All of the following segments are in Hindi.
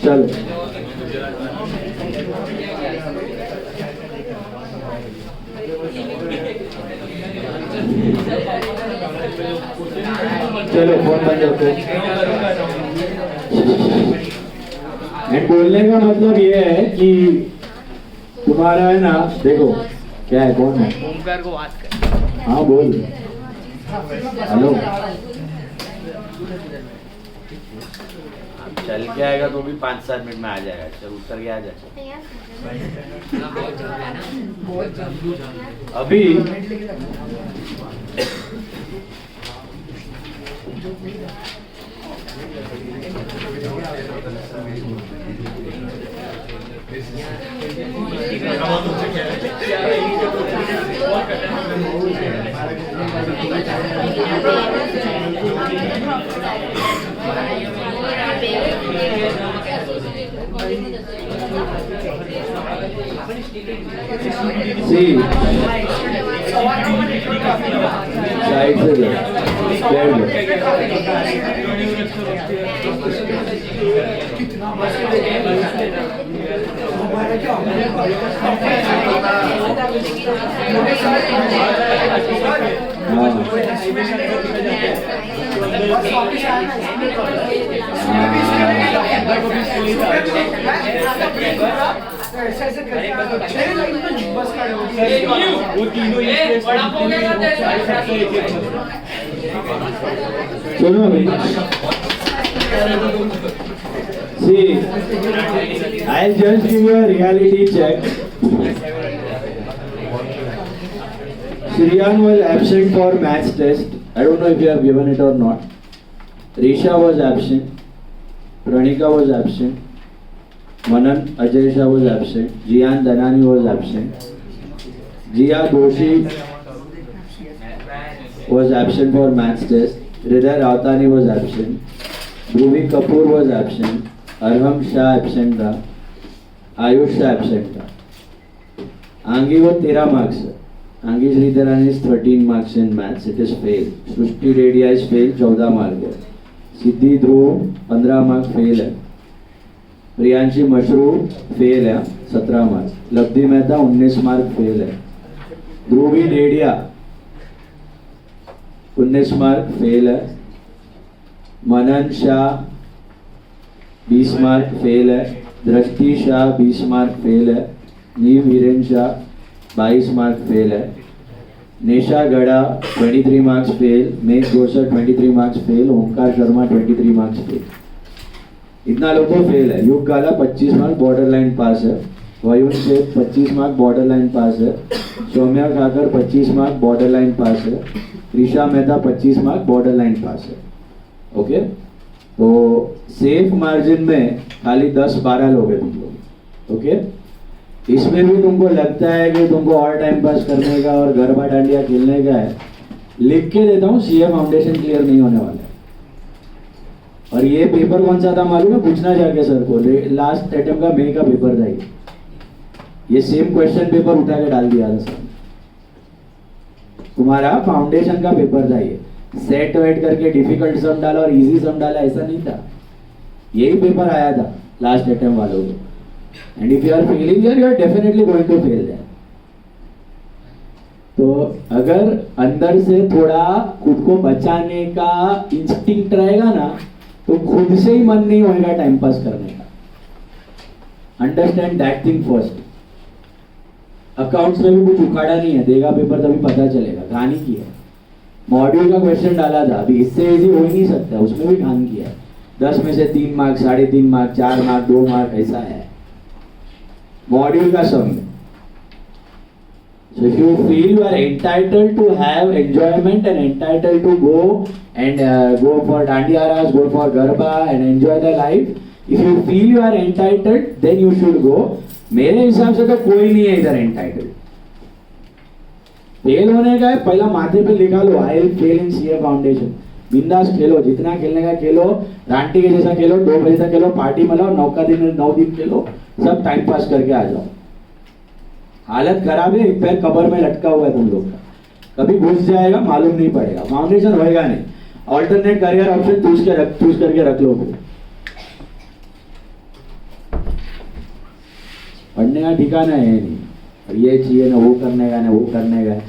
चलो चलो फोन बंद रखो। बोलने का मतलब ये है कि तुम्हारा है ना, देखो क्या है, कौन है, ओमकार को बात कर। हाँ बोल। हेलो, चल के आएगा तो भी 5-7 मिनट में आ जाएगा। चल उतर के आ जाए अभी। See, साइड से सुनो भाई, see, I'll just give you a reality check. Shriyan was absent for maths test. I don't know if you have given it or not. Risha was absent. Pranika was absent. Manan Ajay Shah was absent. Jian Danani was absent. Jia Doshi was absent for maths test. Hriday Rawtani was absent. Dhruvi Kapoor was absent. Arham Shah absent था. Ayush Shah absent था. Angi वो 13 marks है. Angi Sridharan is 13 marks in maths. It is fail. Srushti Dedia is fail. 14 mark है. Siddhi Dhruv 15 mark fail है. प्रियांशी मशरू फेल है 17 मार्क। लब्धि मेहता 19 मार्क फेल है। ध्रुवी डेडिया 19 मार्क फेल है। मनन शाह 20 मार्क फेल है। दृष्टि शाह 20 मार्क फेल है। नीव वीरेन शाह 22 मार्क फेल है। नेशा गड़ा 23 marks fail. Megh Gosar 23 marks fail. Omkar Sharma 23 marks fail. इतना लोग तो फेल है। Yug Gala 25 mark border line pass है। वयुन Sheikh 25 mark border line pass है। Saumya Khakar 25 mark border line pass है। Risha Mehta 25 mark border line pass है। ओके, तो सेफ मार्जिन में खाली 10-12 लोग हैं तुम लोग। ओके, इसमें भी तुमको लगता है कि तुमको और टाइम पास करने का और गरबा डांडिया खेलने का है, लिख के देता हूँ, सीए फाउंडेशन क्लियर नहीं होने वाला है। और ये पेपर कौन सा था मालूम है? पूछना जाके सर को, लास्ट अटेम्प्ट का मई का पेपर था ये सेम क्वेश्चन पेपर उठा के डाल दिया था सर। तुम्हारा फाउंडेशन का पेपर था ये। सेट वेट करके डिफिकल्ट सम डाला और इजी सम डाला, ऐसा नहीं था। यही पेपर आया था लास्ट अटेम्प्ट वालों को। And if you are failing here, you are definitely going to fail there. तो अगर अंदर से थोड़ा खुद को बचाने का इंस्टिंक्ट रहेगा ना, तो खुद से ही मन नहीं होगा टाइम पास करने का। Understand that thing first. Accounts में भी कुछ उखाड़ा नहीं है, देगा पेपर तभी पता चलेगा। कहानी की है, मॉड्यूल का क्वेश्चन डाला था, अभी इससे इजी हो ही नहीं सकता, उसमें भी ठान किया है। 10 में से 3 मार्क, 3.5 मार्क, 4 मार्क, 2 मार्क, ऐसा है मॉड्यूल का सम। So if you feel you are entitled to have enjoyment and entitled to go and go for dandiyaras, go for garba and enjoy the life, if you feel you are entitled, then you should go. मेरे हिसाब से तो कोई नहीं है इधर entitled। फेल होने का है, पहला माथे पे लिखा लो, I will fail in CA foundation. बिंदास खेलो, जितना खेलने का खेलो, रांटी के जैसा खेलो, 2 बजे तक खेलो, पार्टी मनाओ, 9 दिन खेलो, सब टाइम पास करके आ जाओ। हालत खराब है, एक पैर कबर में लटका हुआ है तुम लोग का, कभी घुस जाएगा मालूम नहीं पड़ेगा, फाउंडेशन होएगा नहीं। ऑल्टरनेट करियर ऑप्शन चूज करके रख लो। पढ़ने का ठिकाना है नहीं, और ये चाहिए ना वो करने का ना वो करने का।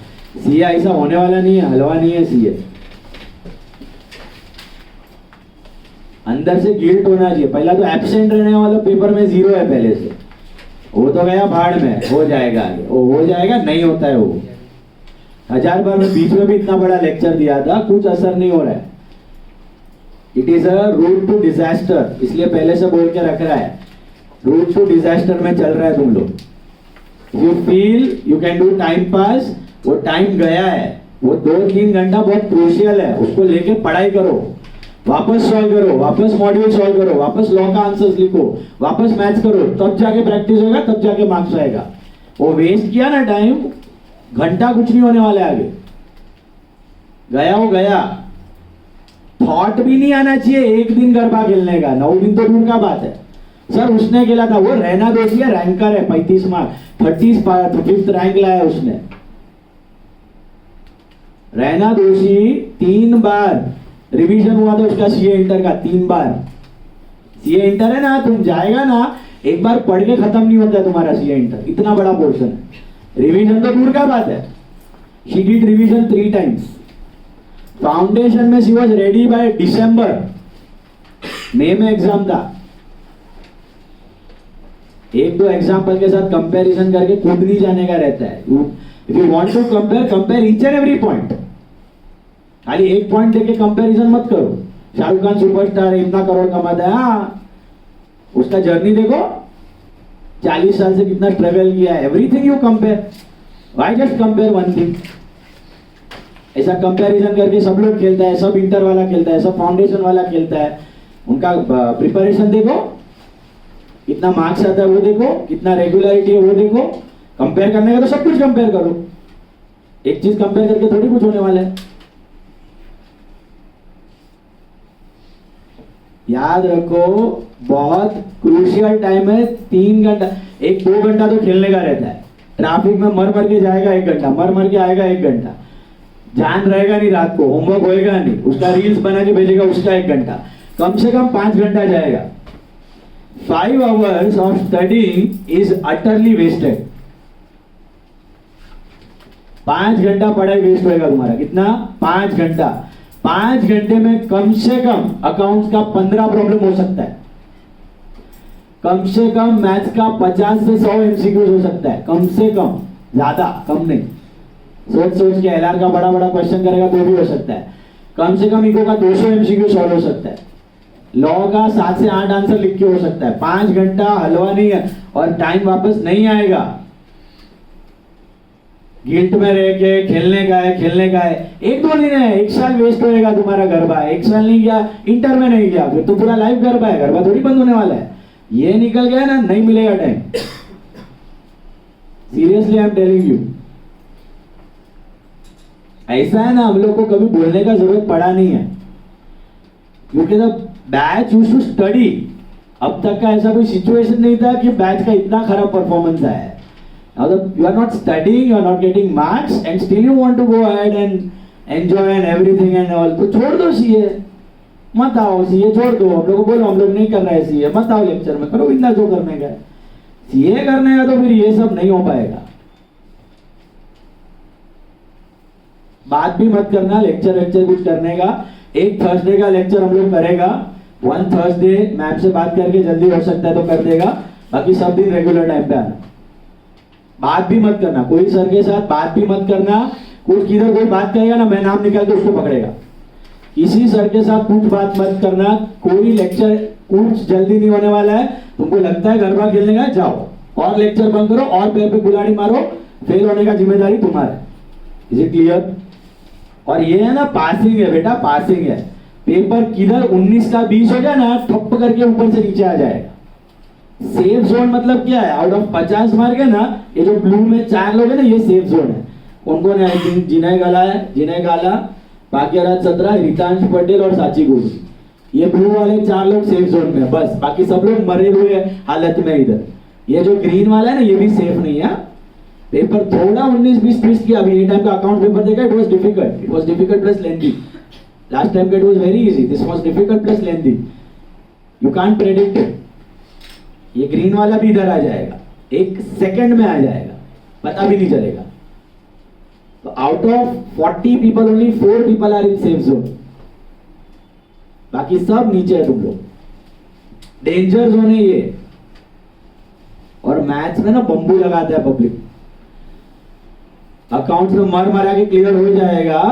सीए ऐसा होने वाला नहीं है, हलवा नहीं है सीए। अंदर से गिल्ट होना चाहिए। पहला तो एब्सेंट रहने वाला पेपर में 0 है पहले से, वो तो गया भाड़ में, हो जाएगा आगे, वो हो जाएगा, नहीं होता है वो। 1000 बार मैं बीच में भी इतना बड़ा लेक्चर दिया था, कुछ असर नहीं हो रहा है। It is a route to disaster, इसलिए पहले से बोल के रख रहा है, रूट टू डिजास्टर में चल रहा है तुम लोग। You feel you can do time pass, वो टाइम गया है, वो 2-3 घंटा बहुत क्रूशियल है, उसको लेके पढ़ाई करो, वापस सॉल्व करो, वापस मॉड्यूल सॉल्व करो, वापस लॉ का आंसर्स लिखो, वापस मैथ्स करो, तब जाके प्रैक्टिस होगा, तब जाके मार्क्स आएगा। वो वेस्ट किया ना टाइम, घंटा कुछ नहीं होने वाला है आगे, गया वो गया। थॉट भी नहीं आना चाहिए एक दिन गरबा खेलने का, 9 दिन तो दूर का बात है। सर उसने खेला था, वो रहना दोषी है, रैंकर है, 35 मार्क्स, 35th रैंक लाया उसने। रहना दोषी 3 बार रिवीजन हुआ था उसका सीए इंटर का, 3 बार। सीए इंटर है ना, तुम जाएगा ना, एक बार पढ़ के खत्म नहीं होता है तुम्हारा सीए इंटर, इतना बड़ा पोर्शन है। रिवीजन तो दूर का बात है, she did revision 3 times. Foundation में she was ready by December, मई में एग्जाम था। 1-2 एग्जाम्पल के साथ कंपैरिजन करके खुद नहीं जाने का रहता है। If you want to compare each and every point. खाली एक पॉइंट लेके कंपैरिजन मत करो। शाहरुख खान सुपरस्टार है, इतना करोड़ कमाता है, हाँ उसका जर्नी देखो, 40 साल से कितना स्ट्रगल किया है। Everything you compare, why just compare one thing. ऐसा कंपैरिजन करके सब लोग खेलता है, सब इंटर वाला खेलता है, सब फाउंडेशन वाला खेलता है। उनका प्रिपरेशन देखो, कितना मार्क्स आता है वो देखो, कितना रेगुलरिटी है वो देखो। कंपेयर करने का तो सब कुछ कंपेयर करो, एक चीज कंपेयर करके थोड़ी कुछ होने वाला है। याद रखो, बहुत क्रूशियल टाइम है। 3 घंटा, 1-2 घंटा तो खेलने का रहता है। ट्रैफिक में मर मर के जाएगा 1 घंटा, मर मर के आएगा 1 घंटा, ध्यान रहेगा नहीं, रात को होमवर्क होएगा नहीं, उसका रील्स बना के भेजेगा उसका 1 घंटा, कम से कम 5 घंटा जाएगा। 5 hours of studying is utterly wasted। 5 घंटा पढ़ाई वेस्ट होएगा तुम्हारा। कितना? 5 घंटा। 5 घंटे में कम से कम अकाउंट्स का 15 प्रॉब्लम हो सकता है, कम से कम मैथ्स का 50 से 100 एमसीक्यूज हो सकता है, कम से कम, ज्यादा कम नहीं। सोच के एलआर का बड़ा बड़ा क्वेश्चन करेगा तो भी हो सकता है। कम से कम इको का 200 एमसीक्यू सॉल्व हो सकता है। लॉ का 7 से 8 आंसर लिख के हो सकता है। 5 घंटा हलवा नहीं है और टाइम वापस नहीं आएगा। गिल्ट में रह के खेलने का है। 1-2 दिन है, 1 साल वेस्ट होएगा तुम्हारा गरबा। 1 साल नहीं गया, इंटर में नहीं गया, फिर तो पूरा लाइफ गरबा है। गरबा थोड़ी बंद होने वाला है। ये निकल गया ना, नहीं मिलेगा time. Seriously I am telling you. ऐसा है ना, हम लोग को कभी बोलने का जरूरत पड़ा नहीं है, क्योंकि the batch used to study. अब तक का ऐसा कोई सिचुएशन नहीं था कि बैच का इतना खराब परफॉर्मेंस आया है। Now that you are not studying, you are not getting marks, and still you want to go ahead and enjoy and everything and all, तो छोड़ दो सीए, मत आओ सीए, छोड़ दो। हम लोग को बोलो हम लोग नहीं कर रहे सीए, मत आओ लेक्चर में, करो बिंदास जो करने का है। सीए करने का तो फिर ये सब नहीं हो पाएगा। बात भी मत करना लेक्चर कुछ करने का। एक थर्सडे का लेक्चर हम लोग करेगा, 1 थर्सडे मैम से बात करके जल्दी हो सकता है तो कर देगा, बाकी सब दिन रेगुलर टाइम पे आना। बात भी मत करना, कोई सर के साथ बात भी मत करना। कुछ किधर कोई बात करेगा ना, मैं नाम निकाल के उसको पकड़ेगा। किसी सर के साथ कुछ बात मत करना। कोई लेक्चर कुछ जल्दी नहीं होने वाला है। तुमको लगता है गरबा खेलने का, जाओ और लेक्चर बंद करो और पैर पे कुल्हाड़ी मारो, फेल होने का जिम्मेदारी तुम्हारा। Is it clear? और ये है ना, पासिंग है बेटा, पासिंग है। पेपर किधर 19 का 20 हो जाए ना, ठप करके ऊपर से नीचे आ जाएगा। सेफ जोन मतलब क्या है? आउट ऑफ 50 मार्क है ना, ये जो ब्लू में 4 लोग है ना, ये सेफ जोन है। कौन कौन है? जिनय गाला, भाग्यराज 17, रितांश पटेल और साची गोगी। ये ब्लू वाले 4 लोग सेफ जोन में, बस बाकी सब लोग मरे हुए हालत में इधर। ये जो ग्रीन वाला है ना, ये भी सेफ नहीं है। पेपर थोड़ा 19-20 किया। अभी ये टाइम का अकाउंट पेपर देखा, it was difficult plus lengthy. Last time it was very easy. This was difficult plus lengthy. You can't predict it. ये ग्रीन वाला भी इधर आ जाएगा, एक सेकंड में आ जाएगा, पता भी नहीं चलेगा. तो out of 40 people only 4 people are in safe zone. बाकी सब नीचे है तुम लोग. डेंजर जोन है ये. और मैथ्स में ना बम्बू लगाता है पब्लिक. अकाउंट्स में मर मरा के क्लियर हो जाएगा.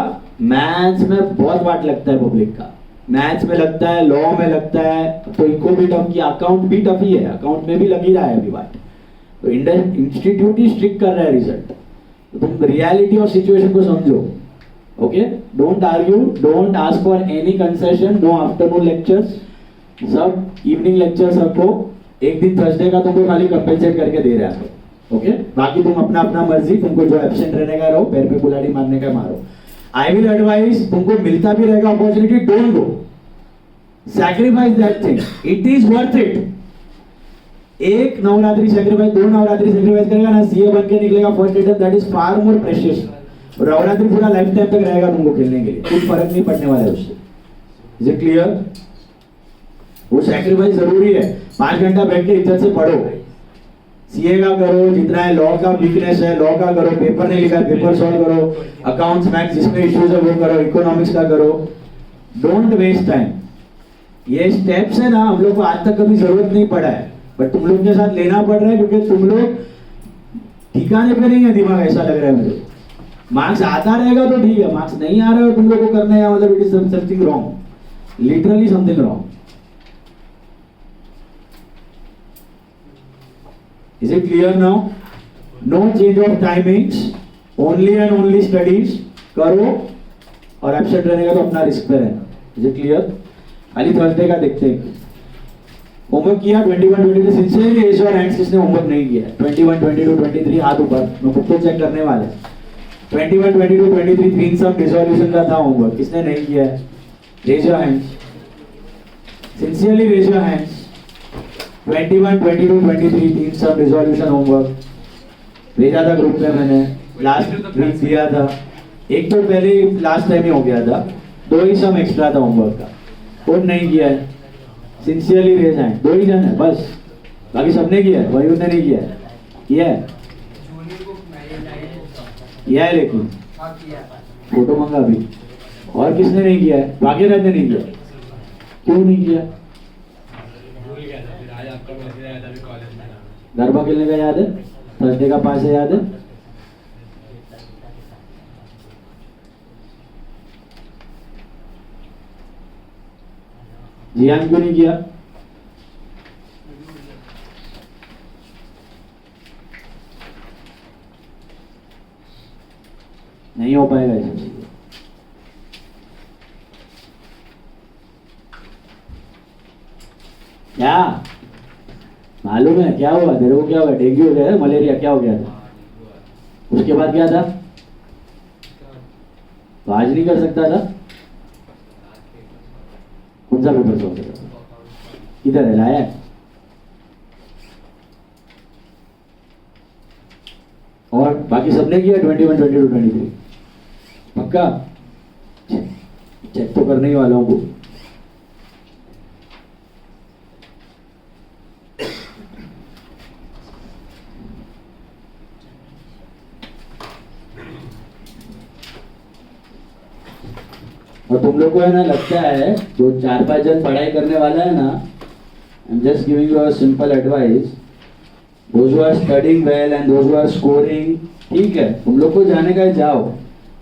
मैथ्स में बहुत वाट लगता है पब्लिक का. मैथ्स में लगता है, लॉ में लगता है, तो इको भी टफ किया, अकाउंट भी टफ ही है, अकाउंट में भी लग ही रहा है अभी बात. तो इंस्टीट्यूट ही स्ट्रिक्ट कर रहा है रिजल्ट. तो तुम रियलिटी और सिचुएशन को समझो. Okay, don't argue, don't ask for any concession, no afternoon lectures, सब इवनिंग लेक्चर्स रखो. एक दिन थर्सडे का तुमको खाली कंपेंसेट करके दे रहे हैं. ओके, बाकी तुम अपना अपना मर्जी, तुमको जो एब्सेंट रहने का रहो, पैर पे कुल्हाड़ी मारने का मारो. आई विल एडवाइस, तुमको मिलता भी रहेगा opportunity, don't go, sacrifice that thing, it is worth it. एक नवरात्रि सैक्रिफाइस, 2 नवरात्रि सैक्रिफाइस करेगा ना, सीए बन के निकलेगा first attempt, that is far more precious. Navratri पूरा लाइफ टाइम तक रहेगा तुमको खेलने के लिए, कुछ फर्क नहीं पड़ने वाला है उससे. Is it clear? वो सैक्रिफाइस जरूरी है. 5 घंटा बैठ के इज्जत से पढ़ो, सीए का करो, जितना है लॉ का वीकनेस है लॉ का करो, पेपर नहीं लिखा पेपर सॉल्व करो, अकाउंट्स मैथ्स जिसमें इश्यूज है वो करो, इकोनॉमिक्स का करो. Don't waste time. ये स्टेप्स है ना, हम लोग को आज तक कभी जरूरत नहीं पड़ा है, बट तुम लोग के साथ लेना पड़ रहा है क्योंकि तुम लोग ठिकाने पे नहीं है दिमाग, ऐसा लग रहा है मुझे. मार्क्स आता रहेगा तो ठीक है, मार्क्स नहीं आ रहा है तुम लोग को करना है, मतलब it is something wrong, literally something wrong. Is it clear now? No change of timings, only and only studies करो, और एब्सेंट रहने का तो अपना रिस्क पे रहना. Is it clear? खाली थर्सडे का देखते हैं. होमवर्क किया 21-22 सिंसियरली रेज योर हैंड्स किसने होमवर्क नहीं किया. 21, 22, 23 हाथ ऊपर, मैं बुक को चेक करने वाला. 21, 22, 23 तीन सम डिसोल्यूशन का था होमवर्क, किसने नहीं किया है? Raise your hands, sincerely raise your hands. 21, 22, 23 तीन सम रिजोल्यूशन होमवर्क भेजा था ग्रुप में, मैंने लास्ट वीक दिया था. एक तो पहले लास्ट टाइम ही हो गया था, 2 ही सम एक्स्ट्रा था होमवर्क का. कौन नहीं किया है? Sincerely raise hand. 2 ही जन है बस, बाकी सबने किया है, वही उसने नहीं किया है. किया है, किया है, लेकिन फोटो मंगा अभी. और किसने नहीं किया है? भाग्यराज ने नहीं किया. क्यों नहीं किया? गरबा खेलने का याद है, थर्सडे का पास है याद है. जियान क्यों नहीं किया? नहीं हो पाएगा ऐसा. क्या मालूम है क्या हुआ तेरे को? क्या हुआ? डेंगू हो गया, मलेरिया क्या हो गया था? उसके बाद क्या था? तो आज नहीं कर सकता था. कौन सा पेपर सॉल्व कर सकता? किधर है लाया? और बाकी सबने किया 21, 22, 23 पक्का? चेक तो करने ही वालों को. और तुम लोग को है ना, लगता है जो 4-5 जन पढ़ाई करने वाला है ना, I am just giving you a simple advice. Those who are studying well and those who are scoring, ठीक है, तुम लोग को जाने का है जाओ.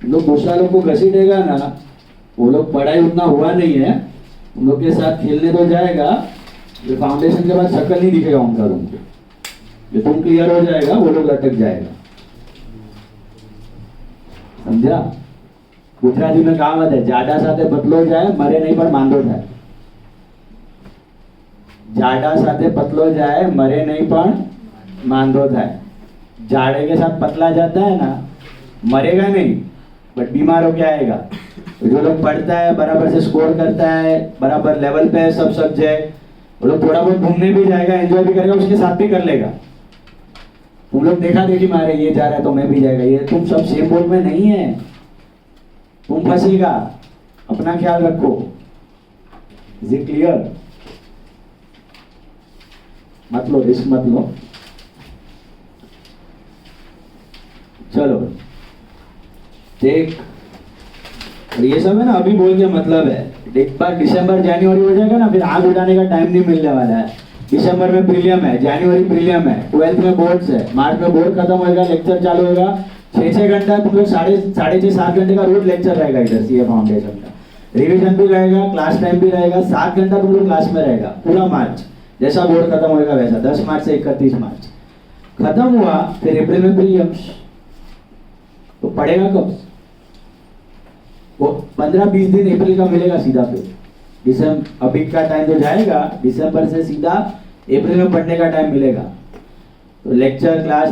तुम लोग दूसरा लोग को घसीटेगा ना, वो लोग पढ़ाई उतना हुआ नहीं है, तुम लोग के साथ खेलने तो जाएगा, जो फाउंडेशन के बाद शक्ल नहीं दिखेगा उनका तुमको. जो तुम क्लियर हो जाएगा वो लोग लटक जाएगा. समझा? गुजराती में कहावत है, जाडा साथे पतलो जाए मरे नहीं पर માંદો થાય. जाडा साथे पतलो जाए मरे नहीं पर માંદો થાય. जाड़े के साथ पतला जाता है ना, मरेगा नहीं बट बीमार हो के आएगा. तो जो लोग पढ़ता है, बराबर से स्कोर करता है, बराबर लेवल पे है सब सब्जेक्ट, वो लोग थोड़ा बहुत घूमने भी जाएगा, एंजॉय भी करेगा, उसके साथ भी कर लेगा. तुम लोग देखा देखी मारे, ये जा रहा है तो मैं भी जाएगा, ये तुम सब सेम बोट में नहीं है, तुम फंसेगा. अपना ख्याल रखो। Is it clear? मत लो रिस्क, मत लो। चलो देख, ये सब है ना अभी बोल के मतलब है, एक बार दिसंबर जनवरी हो जाएगा ना, फिर आग उठाने का टाइम नहीं मिलने वाला है। दिसंबर में प्रीलियम है, जनवरी प्रीलियम है, 12th में बोर्ड्स है, मार्च में बोर्ड खत्म होगा, लेक्चर चालू होगा। 6 घंटा तुम लोग साढ़े 6-7 घंटे का रोज लेक्चर रहेगा इधर सीए फाउंडेशन का। रिवीजन भी रहेगा, क्लास टाइम भी रहेगा, 7 घंटा तुम लोग क्लास में रहेगा पूरा मार्च। जैसा बोर्ड खत्म होगा वैसा 10 मार्च से 31 मार्च खत्म हुआ, फिर अप्रैल में प्रीलियम्स। तो पढ़ेगा कब? वो 15-20 दिन अप्रैल का मिलेगा सीधा। फिर दिसंबर अभी का टाइम तो जाएगा, दिसंबर से सीधा अप्रैल में पढ़ने का टाइम मिलेगा। तो लेक्चर क्लास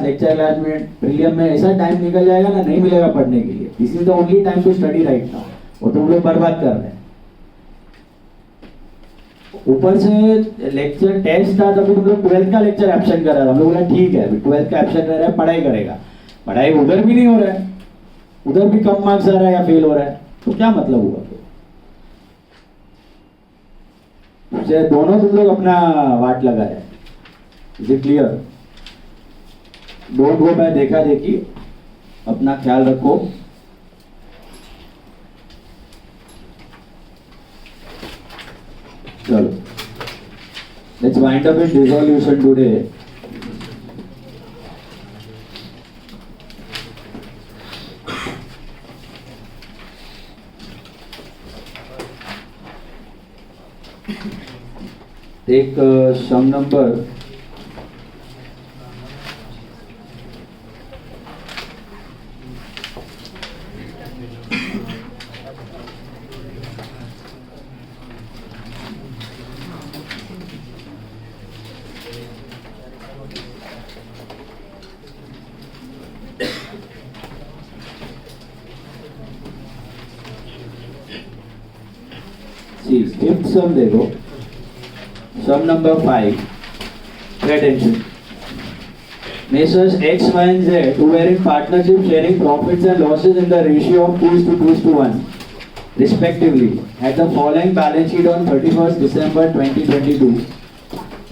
में प्रीलियम में ऐसा टाइम निकल जाएगा ना, नहीं मिलेगा पढ़ने के लिए। This is the only time to study right now. वो तुम लोग बर्बाद कर रहे हैं। ऊपर से लेक्चर टेस्ट था, तभी तुम लोग 12th का लेक्चर एब्सेंट कर रहा था। हम लोग बोला ठीक है, 12th का एब्सेंट रह रहा है, पढ़ाई करेगा। पढ़ाई उधर भी नहीं हो रहा है, उधर भी कम मार्क्स आ रहा है या फेल हो रहा है, तो क्या मतलब हुआ? फिर दोनों तुम लोग अपना वाट लगा रहे। Is it clear? Don't go by देखा देखी, अपना ख्याल रखो। चलो let's wind up in resolution today. एक सम नंबर फिफ्थ सम देखो, sum number 5. Pay attention. Messrs X, Y and Z who were in partnership sharing profits and losses in the ratio of 2:1 respectively had the following balance sheet on 31st December 2022.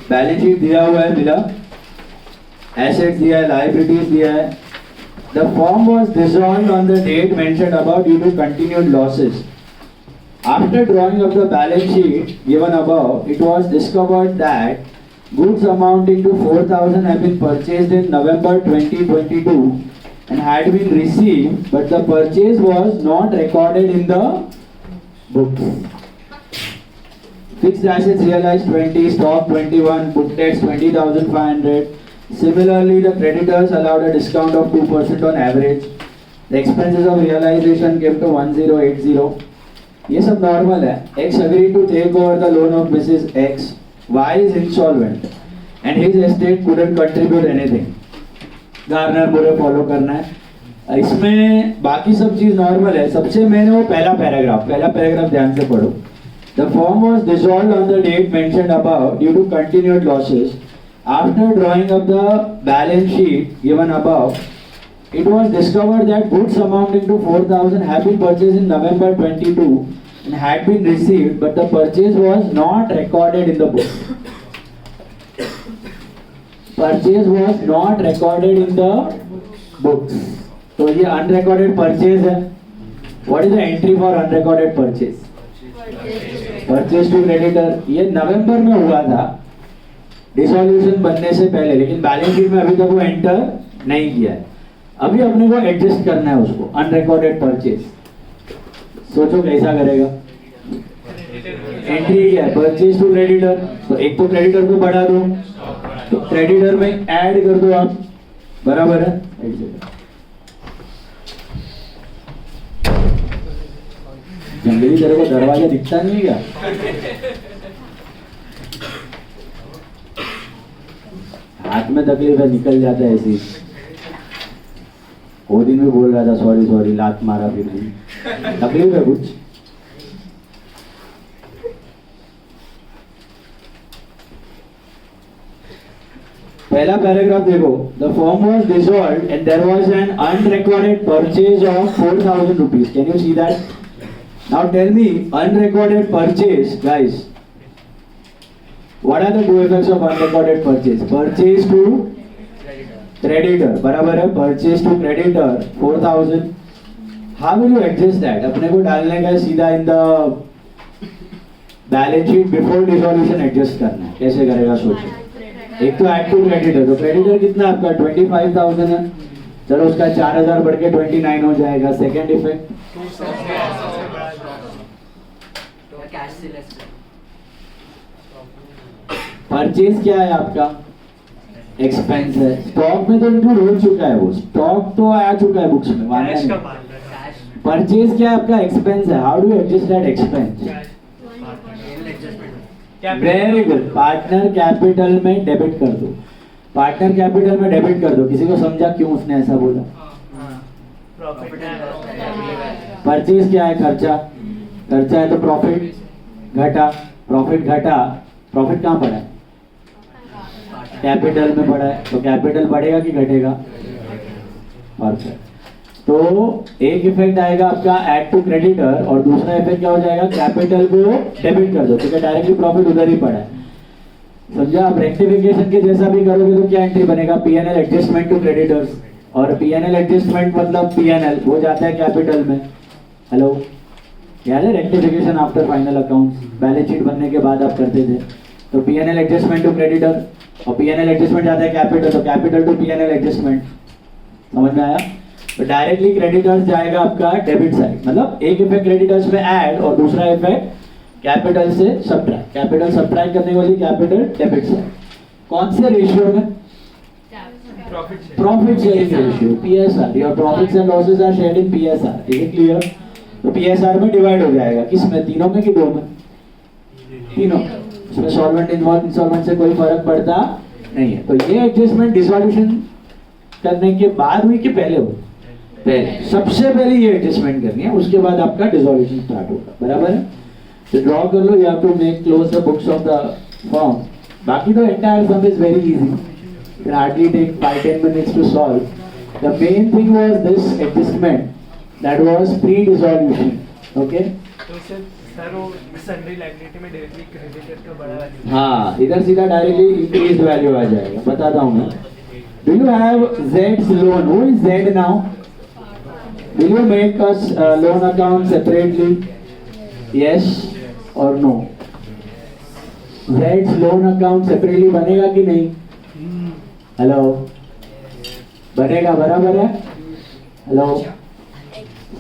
Balance sheet दिया हुआ है, मिला, assets दिया है, liabilities दिया है. The firm was dissolved on the date mentioned above due to continued losses. After drawing up the balance sheet given above, it was discovered that goods amounting to 4,000 have been purchased in November 2022 and had been received, but the purchase was not recorded in the books. Fixed assets realized 20, stock 21, book debts 20,500. Similarly, the creditors allowed a discount of 2% on average. The expenses of realization came to 1080. ये सब नॉर्मल है. X agreed to take over the loan of Mrs. X. Y is insolvent and his estate couldn't contribute anything. Garner पूरे फॉलो करना है. इसमें बाकी सब चीज नॉर्मल है. सबसे मेन वो पहला पैराग्राफ ध्यान से पढ़ो. The firm was dissolved on the date mentioned above due to continued losses. After drawing up the balance sheet given above, it was discovered that goods amounting to 4,000 had been purchased in November 22 and had been received, but the purchase was not recorded in the book. Purchase was not recorded in the books. तो ये unrecorded purchase है. What is the entry for unrecorded purchase? Purchase to creditor. ये नवंबर में हुआ था, डिसॉल्यूशन बनने से पहले, लेकिन बैलेंस शीट में अभी तक वो एंटर नहीं किया है. अभी अपने को एडजस्ट करना है उसको. अनरिकॉर्डेड परचेज, सोचो कैसा करेगा. एंट्री क्या है? Purchase to creditor. तो एक तो क्रेडिटर को बढ़ा दो, तो क्रेडिटर में ऐड कर दो आप. बराबर है? जंगली तेरे को दरवाजा दिखता नहीं क्या? हाथ में तकलीफ है, निकल जाता है ऐसे ही. वो दिन में बोल रहा था सॉरी लात मारा, फिर भी तकलीफ है कुछ. पहला पैराग्राफ देखो. The firm was dissolved and there was an unrecorded purchase of 4,000 rupees. Can you see that? Now tell me, unrecorded purchase, guys. What are the two effects of unrecorded purchase? Purchase to creditor, बराबर है? Purchase to creditor 4,000. How will you adjust that? अपने को डालने का सीधा in the balance sheet before dissolution adjust करना है. कैसे करेगा सोचो. एक तो ऐड टू क्रेडिटर, तो क्रेडिटर कितना आपका 25,000 है. चलो उसका 4,000 बढ़ के 29 हो जाएगा. सेकेंड इफेक्ट, परचेज क्या है आपका? एक्सपेंस है. स्टॉक में तो इंक्लूड हो चुका है, वो स्टॉक तो आ चुका है बुक्स में. परचेज क्या है आपका? एक्सपेंस है. How do you adjust that expense? Very good. Partner capital में डेबिट कर दो. पार्टनर कैपिटल में डेबिट कर दो. किसी को समझा क्यों उसने ऐसा बोला? परचेज क्या है? खर्चा. खर्चा है तो प्रॉफिट घटा. प्रॉफिट घटा. प्रॉफिट कहाँ पड़ा है? कैपिटल में पड़ा है. तो कैपिटल बढ़ेगा कि घटेगा? परफेक्ट. तो एक इफेक्ट आएगा आपका ऐड टू क्रेडिटर, और दूसरा इफेक्ट क्या हो जाएगा? कैपिटल को डेबिट कर दो, क्योंकि डायरेक्टली प्रॉफिट उधर ही पड़ा है. समझा? आप रेक्टिफिकेशन के जैसा भी करोगे तो क्या एंट्री बनेगा? PNL adjustment to creditors. और पीएनएल एडजस्टमेंट मतलब पीएनएल वो जाता है कैपिटल में. हेलो, याद है? Rectification after final accounts balance sheet बनने के बाद आप करते थे. तो पीएनएल एडजस्टमेंट टू क्रेडिटर, और पीएनएल एडजस्टमेंट जाता है कैपिटल, तो कैपिटल टू पीएनएल एडजस्टमेंट. समझ में आया? तो डायरेक्टली क्रेडिटर्स जाएगा आपका डेबिट साइड. मतलब एक इफेक्ट क्रेडिटर्स में ऐड, और दूसरा इफेक्ट कैपिटल से सब्ट्रैक्ट. कैपिटल सब्ट्रैक्ट करने वाली कैपिटल डेबिट साइड. कौन से रेशियो में? Profit sharing ratio, PSR. Your profits and losses are shared in PSR. Is it clear? तो पीएसआर में डिवाइड हो जाएगा. किसमें? तीनों में कि दो में? तीनों. इसमें सॉल्वेंट इन्वॉल्व इंसॉल्वेंट से कोई फर्क पड़ता नहीं है. तो ये एडजस्टमेंट डिसॉल्यूशन करने के बाद हुई कि पहले हुई? पहले. सबसे पहले ये एडजस्टमेंट करनी है, उसके बाद आपका डिसॉल्यूशन स्टार्ट होगा. बराबर है? तो ड्रॉ कर लो. You have to make close the books of the firm. बाकी तो entire sum is very easy. You can hardly take 5-10 minutes to solve. The main thing was this adjustment that was pre-dissolution. Okay? तो सर वो सन्ड्री लायबिलिटी में डायरेक्टली क्रेडिटर का बड़ा वैल्यू. हाँ, इधर सीधा डायरेक्टली इंक्रीज वैल्यू आ जाएगा. बताता हूँ मैं. Do you have Z's loan? Who is Z now? Will you make us loan account separately? Yes or no? Z's loan account separately बनेगा कि नहीं? हेलो, बनेगा. बराबर है? Hello.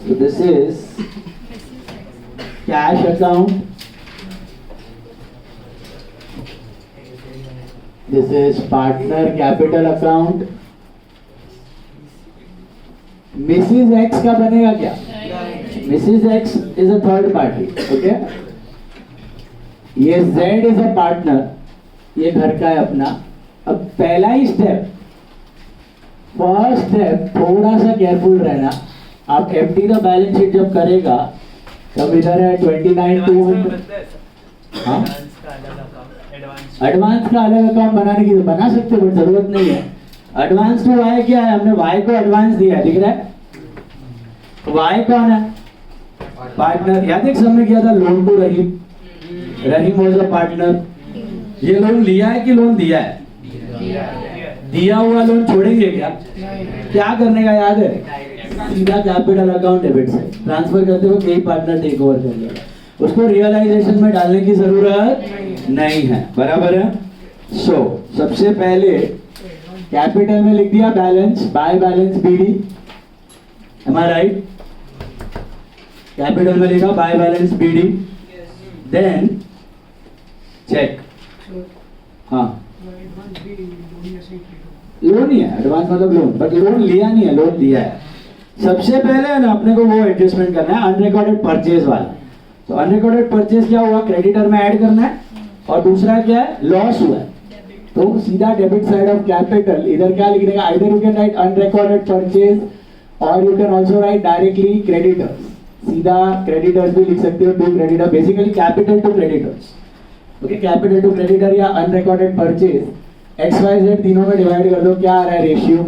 So this is cash account. This is partner capital account. Mrs. X का बनेगा क्या? Mrs. X is a third party. Okay? ये Z is a partner. ये घर का है अपना. अब पहला ही स्टेप, फर्स्ट स्टेप, थोड़ा सा केयरफुल रहना. आप एफडी द बैलेंस शीट जब करेगा तब इधर है 29,200. हाँ, एडवांस का अलग अकाउंट बनाने की तो बना सकते हो, बट जरूरत नहीं है. एडवांस टू वाई क्या है? हमने वाई को एडवांस दिया है. दिख रहा है? वाई कौन है? पार्टनर. याद है सबने किया था loan to Rahim. Rahim was a partner. ये लोन लिया है कि लोन दिया है? दिया हुआ लोन छोड़ेंगे क्या? क्या करने का याद है? सीधा कैपिटल अकाउंट डेबिट से ट्रांसफर करते वक्त यही पार्टनर टेक ओवर कर लेगा. उसको रियलाइजेशन में डालने की जरूरत नहीं है. बराबर है? सो सबसे पहले कैपिटल में लिख दिया balance, by balance BD. Am I right? Capital में लिखा by balance BD. Then check. हाँ, लोन ही है. एडवांस मतलब लोन, बट लोन लिया नहीं है, लोन दिया है. सबसे पहले है ना अपने को वो एडजस्टमेंट करना है, अनरिकॉर्डेड परचेज वाला. तो अनरिकॉर्डेड परचेज क्या हुआ? क्रेडिटर में ऐड करना है. और दूसरा क्या है? लॉस हुआ है. तो सीधा डेबिट साइड ऑफ कैपिटल. इधर क्या लिखने का? Either you can write unrecorded purchase और you can also write directly creditors. सीधा क्रेडिटर्स भी लिख सकते हो. To creditor, basically capital to creditors. Okay, capital to creditor या अनरिकॉर्डेड परचेज. XYZ तीनों में डिवाइड कर दो. क्या आ रहा है रेशियो?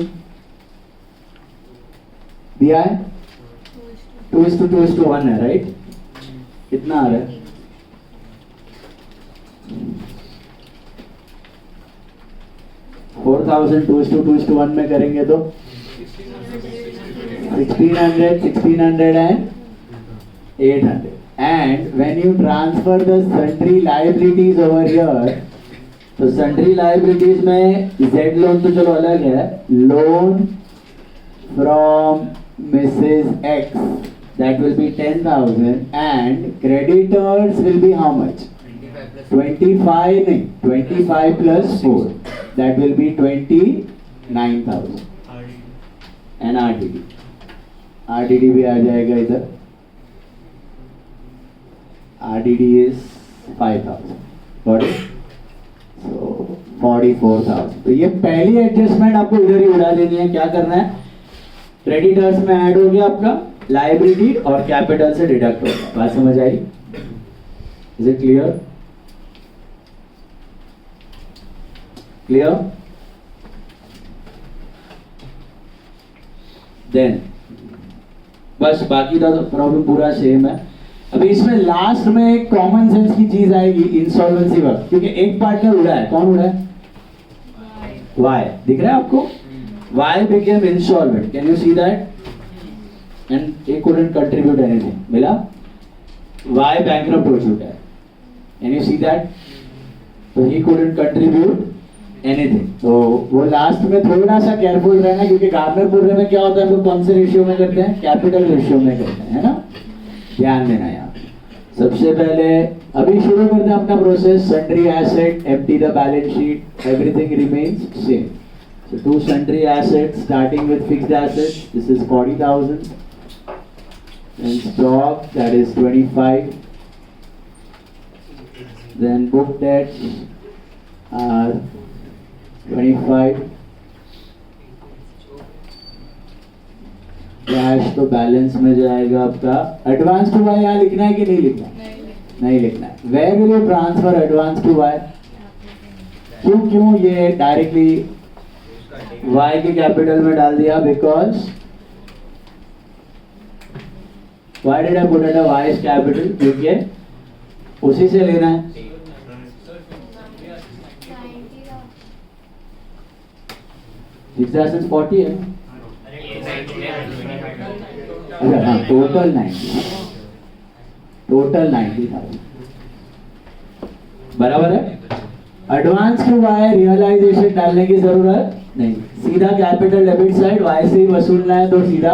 दिया है 2:2:1 है. राइट? कितना आ रहा है? 4000 2:1 में करेंगे तो 1600 and 800. And when you transfer the sundry liabilities over here, तो sundry liabilities में Z loan तो चलो अलग है, loan from Mrs. X, that will be 10,000, and creditors will be how much? 25 नहीं, 25 plus 4, that will be 29,000. And RDD भी आ जाएगा इधर. RDD is 5,000. Got it? So 44,000. तो ये पहली एडजस्टमेंट आपको इधर ही उड़ा देनी है. क्या करना है? क्रेडिटर्स में ऐड हो गया आपका, लाइबिलिटी और कैपिटल से डिडक्ट हो गया. बात समझ आई? Is it clear? Clear? Then बस बाकी का तो प्रॉब्लम पूरा सेम है. अभी इसमें लास्ट में एक कॉमन सेंस की चीज आएगी इंसॉल्वेंसी वक्त, क्योंकि एक पार्टनर उड़ा है. कौन उड़ा है? वाई. दिख रहा है आपको? Y became insolvent. Can you see that? And he couldn't contribute anything. मिला? वाई बैंकरप्ट हो चुका है. Can you see that? तो he couldn't contribute anything. तो वो लास्ट में थोड़ा सा केयरफुल रहना, क्योंकि गार्डनर पूरे में क्या होता है, हम लोग कौन से रेशियो में करते हैं? कैपिटल रेशियो में करते हैं, है ना? ध्यान देना यार. सबसे पहले अभी शुरू करते हैं अपना process. Sundry asset, empty the balance sheet, everything remains same. So two sundry assets starting with fixed assets. This is 40,000. And stock, that is 25. Then book debts are 25. Cash तो बैलेंस में जाएगा आपका. एडवांस टू वाई यहाँ लिखना है कि नहीं लिखना है? नहीं लिखना है. Where will you transfer advance to Y? क्यों ये डायरेक्टली वाई के कैपिटल में डाल दिया? Because why did I put it Y's capital? क्योंकि उसी से लेना है. फिक्स्ड एसेट्स 40 है. अच्छा हाँ, टोटल 90,000 बराबर है. एडवांस टू वाई रियलाइजेशन डालने की जरूरत नहीं. सीधा कैपिटल डेबिट साइड वाई से ही वसूलना है, तो सीधा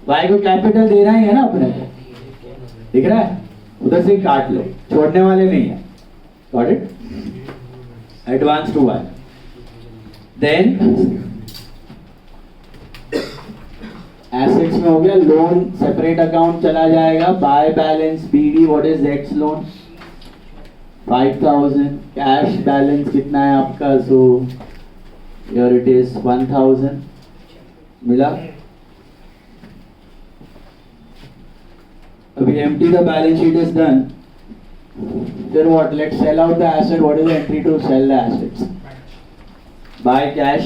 वाई को कैपिटल देना ही है ना अपने. दिख रहा है? उधर से काट लो, छोड़ने वाले नहीं है. Got it? Advance to Y. Then assets में हो गया. लोन सेपरेट अकाउंट चला जाएगा. By balance BD, what is जेड्स लोन? 5,000. कैश बैलेंस कितना है आपका? So here it is 1,000. मिला? अभी empty the balance sheet is done. फिर what? Let's sell out the asset. What is the entry to sell the assets? By cash.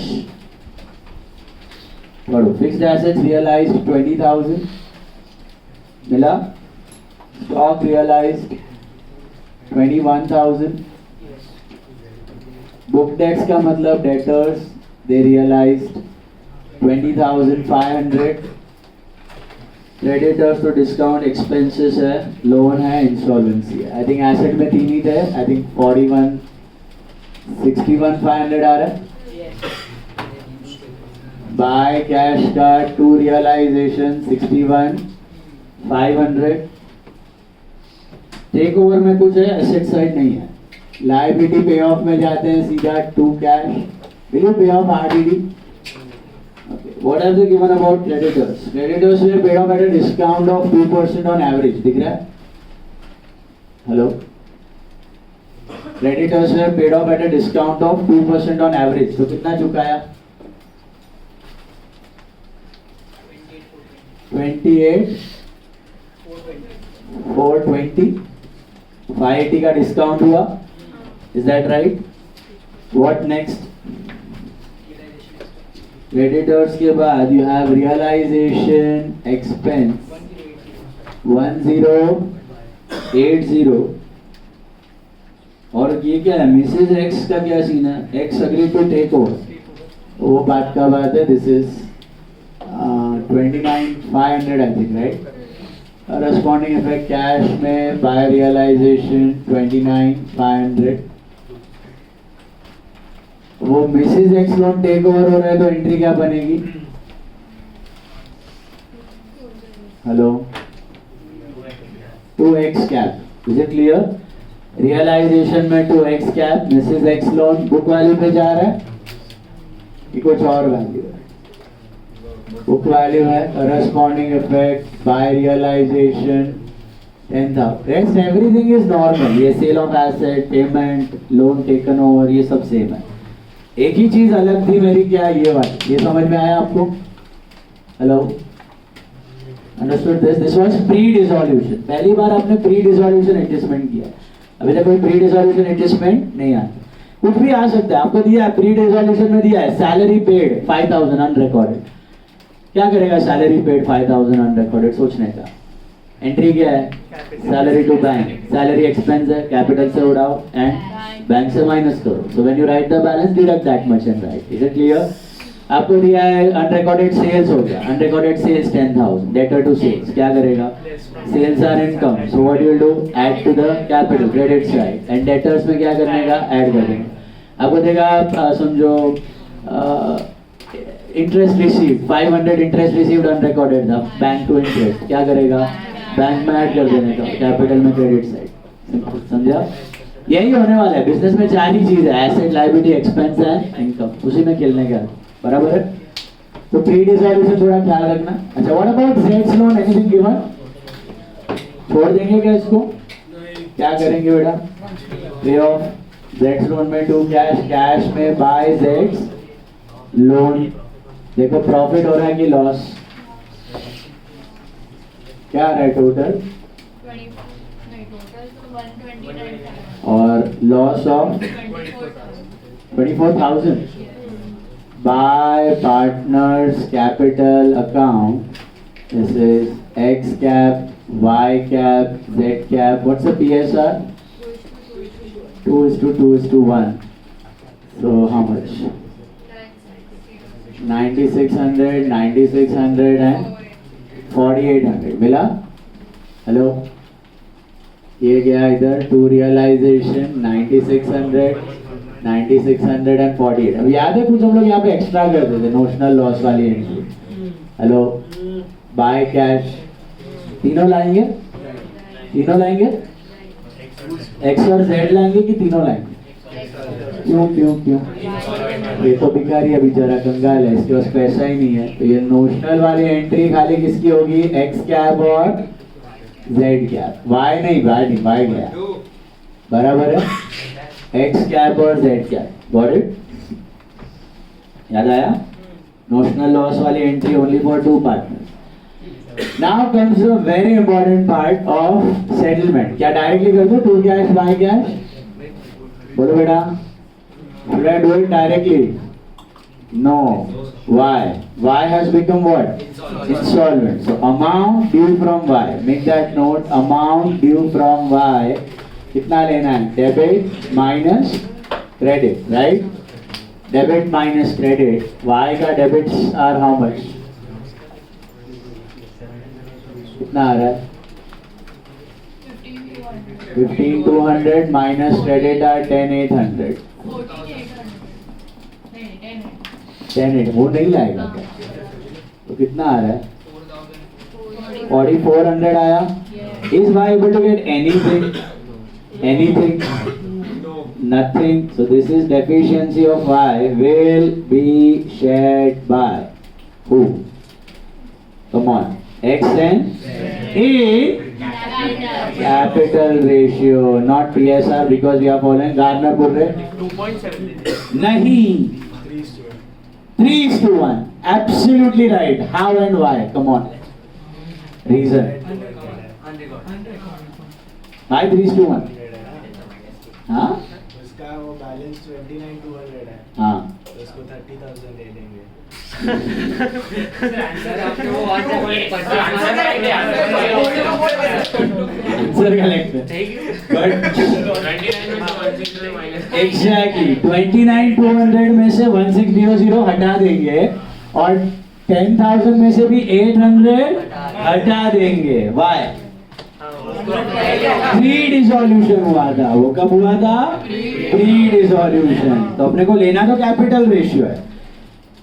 पढ़ो. Fixed assets realised 20,000. मिला? Stock realised 21,000. बुक डेट्स का मतलब डेटर्स, दे रियलाइज्ड 20,500. क्रेडिटर्स तो डिस्काउंट एक्सपेंसेस है, लोन है, इंसॉल्वेंसी है. आई थिंक एसेट में 3 ही थे. आई थिंक 61,500 आ रहा है. बाय कैश का 2 रियलाइजेशन 61,500. टेक ओवर में कुछ है, एसेट साइड नहीं है. लायबिलिटी पे ऑफ में जाते हैं सीधा 2 कैश. विल यू पे of RDD? What have they given about creditors? Creditors were paid off at a discount of 2% on average. दिख रहा है? Hello? Creditors were paid off at a discount of 2% on average. तो कितना चुकाया? 28,420. 580 का डिस्काउंट हुआ. Is that right? What next? Creditors के बाद यू हैव रियलाइजेशन एक्सपेंस 10,000. 80। और ये क्या है, मिसेज एक्स का क्या सीन है, X agree to take over, वो बात का बात है। This is 29,500 I think, right. Corresponding effect cash में बाय रियलाइजेशन 29,500। वो Mrs X loan take over हो रहा है तो एंट्री क्या बनेगी, hello, 2x cap. Is it clear? Realisation में 2x cap, Mrs X loan book value पे जा रहा है कि कुछ और वैल्यू है, बुक वैल्यू है। Corresponding effect bye realisation 10,000। Rest everything is normal. ये sale of asset, payment, loan taken over, ये सब सेम है। एक ही चीज अलग थी मेरी, क्या, ये वाली। ये समझ में आया आपको? Hello, understood this? This was pre dissolution. पहली बार आपने प्री डिसॉल्यूशन एडजस्टमेंट किया। अभी तक कोई प्री डिसॉल्यूशन एडजस्टमेंट नहीं आता। कुछ भी आ सकता है। आपको दिया है प्री डिसॉल्यूशन में, दिया है सैलरी पेड 5,000 अनरिकॉर्डेड। क्या करेगा सैलरी पेड 5,000 अनरिकॉर्डेड? सोचने का। एंट्री क्या है, salary to bank. Salary expense है, कैपिटल से उड़ाओ एंड बैंक से माइनस करो। So when you write the balance, deduct that much and write. Is it clear? आपको दिया है अनरिकॉर्डेड सेल्स हो गया, unrecorded sales 10,000, debtor to sales. क्या करेगा, sales are income, so what you will do, add to the capital, credit side. And debtors में क्या करने का, ऐड कर देंगे। आपको देगा समझो interest receive 500, interest received unrecorded था, बैंक टू इंटरेस्ट। क्या करेगा, बैंक में ऐड कर देने का, कैपिटल में क्रेडिट साइड। समझा? यही होने वाला है बिजनेस में। चार ही चीज है, asset, liability, expense and income. उसी में खेलने का, बराबर है। तो प्री डिसॉल्यूशन थोड़ा ख्याल रखना। अच्छा, what about Jades loan, anything given? छोड़ देंगे क्या इसको? क्या करेंगे बेटा, पे ऑफ जेड्स लोन में टू कैश, कैश में बाय जेड्स लोन। देखो प्रॉफिट हो रहा है कि लॉस, क्या आ रहा है टोटल, और loss of 24,000 by partners capital account. This is X cap, Y cap, Z cap. What's the PSR? 2:2:1. So how much? 9,600, 9,600 and 4,800. मिला? हेलो, ये गया इधर टू रियलाइजेशन 9,600, 9,600 and 48। अब याद है कुछ हम लोग यहाँ पे एक्स्ट्रा करते थे, नोशनल लॉस वाली एंट्री। हेलो, बाय कैश, तीनों लाएंगे, तीनों लाएंगे, एक्स और जेड लाएंगे कि तीनों लाएंगे? क्यों क्यों क्यों? ये तो भिखारी है बेचारा, कंगाल है, इसके पास पैसा ही नहीं है। तो ये नोशनल वाली एंट्री खाली किसकी होगी, एक्स कैप और जेड कैप। वाई नहीं, वाई नहीं, वाई गया, बराबर है। एक्स कैप और जेड कैप, गॉट इट? याद आया? नोशनल लॉस वाली entry only for two partners. Now comes a very important part of settlement. क्या डायरेक्टली कर दो, टू कैश बाय कैश? बोलो बेटा, should I do it directly? No. Why? Y has become what? Insolvent. So amount due from Y. Make that note. Amount due from Y. कितना लेना है? Debit minus credit, right? Debit minus credit. Y का debits are how much? कितना आ रहा है? 15,200 minus credit are 10,800. 10,800 वो नहीं लाएगा क्या? तो कितना आ रहा है? 4,400 आया। Is Y able to get anything? Anything? Nothing. So this is deficiency of Y will be shared by who? Come on. X and in capital ratio, not PSR, because we are following Gardner rule. 2.7 नहीं, 3:1. Absolutely right. How and why? Come on. Reason. Why 3:1? हाँ? इसका वो बैलेंस 29,200 है हाँ तो उसको 30,000 दे देंगे आंसर करेक्ट है बट एग्जैक्टली 29,200 में से 1600 हटा देंगे और 10,000 में से भी 800 हटा देंगे वाई प्री डिसोल्यूशन हुआ था वो कब हुआ था प्री डिसोल्यूशन तो अपने को लेना तो कैपिटल रेशियो है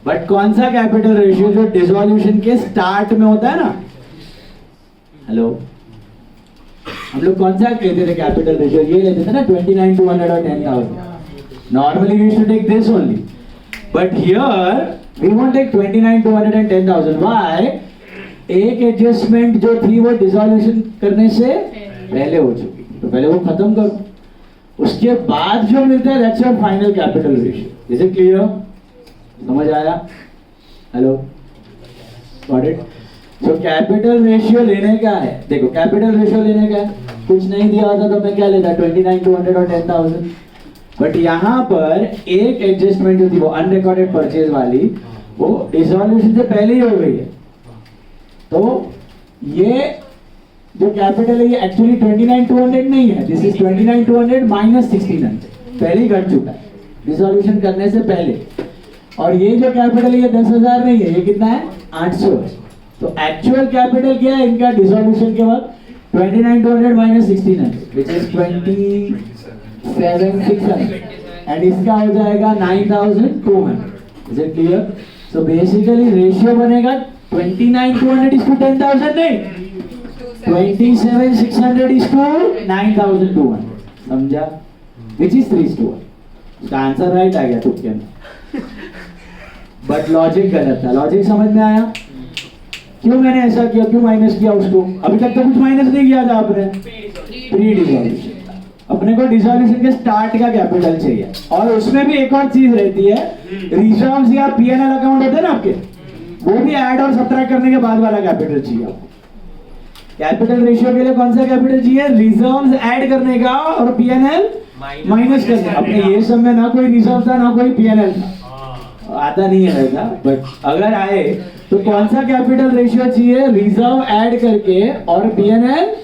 बट कौन सा कैपिटल रेशियो जो डिसोल्यूशन के स्टार्ट में होता है ना हेलो हम लोग कौन सा लेते थे कैपिटल रेशियो ये लेते थे ना 29,200 और 10,000 normally we should take this only but here we won't take 29,200 and 10,000 why एक एडजस्टमेंट जो थी वो डिसोल्यूशन करने से पहले हो चुकी तो पहले वो खत्म करो उसके बाद जो मिलता है that's your final capital ratio is it clear समझ आया hello got it so capital ratio लेने का है देखो कैपिटल रेशियो लेने का है कुछ नहीं दिया होता तो मैं क्या लेता 29,200 और 10,000 बट यहाँ पर एक एडजस्टमेंट जो थी वो अनरिकॉर्डेड परचेज वाली वो डिसोल्यूशन से पहले ही हो गई है तो ये जो कैपिटल है ये एक्चुअली 29,200 नहीं है दिस इज 29,200 माइनस 1,600 पहले ही घट चुका है डिसोल्यूशन करने से पहले और ये जो कैपिटल है ये 10,000 नहीं है ये कितना है 800 है तो एक्चुअल कैपिटल क्या है इनका डिसोल्यूशन के वक्त 29,200 माइनस 1,600 विच इज 27,600 एंड इसका हो जाएगा 9,200 is it clear so basically ratio बनेगा 29,200 is to 10,000 नहीं 27,600 is to 9,200 समझा which is 3:1 इसका आंसर राइट आ गया तुक्के में बट लॉजिक गलत था लॉजिक समझ में आया क्यों मैंने ऐसा किया क्यों माइनस किया उसको अभी तक तो कुछ माइनस नहीं किया था आपने प्री डिसोल्यूशन अपने को डिसोल्यूशन के स्टार्ट का कैपिटल चाहिए और उसमें भी एक और चीज रहती है रिजर्व्स या पीएनएल अकाउंट होते हैं ना आपके वो भी ऐड और सब्ट्रैक्ट करने के बाद वाला कैपिटल चाहिए आपको कैपिटल रेशियो के लिए कौन सा कैपिटल चाहिए रिजर्व्स ऐड करने का और पीएनएल माइनस करने का अपने ये सब में ना कोई रिजर्व था ना कोई पीएनएल था आता नहीं है वैसा बट अगर आए तो कौन सा कैपिटल रेशियो चाहिए रिजर्व ऐड करके और पीएनएल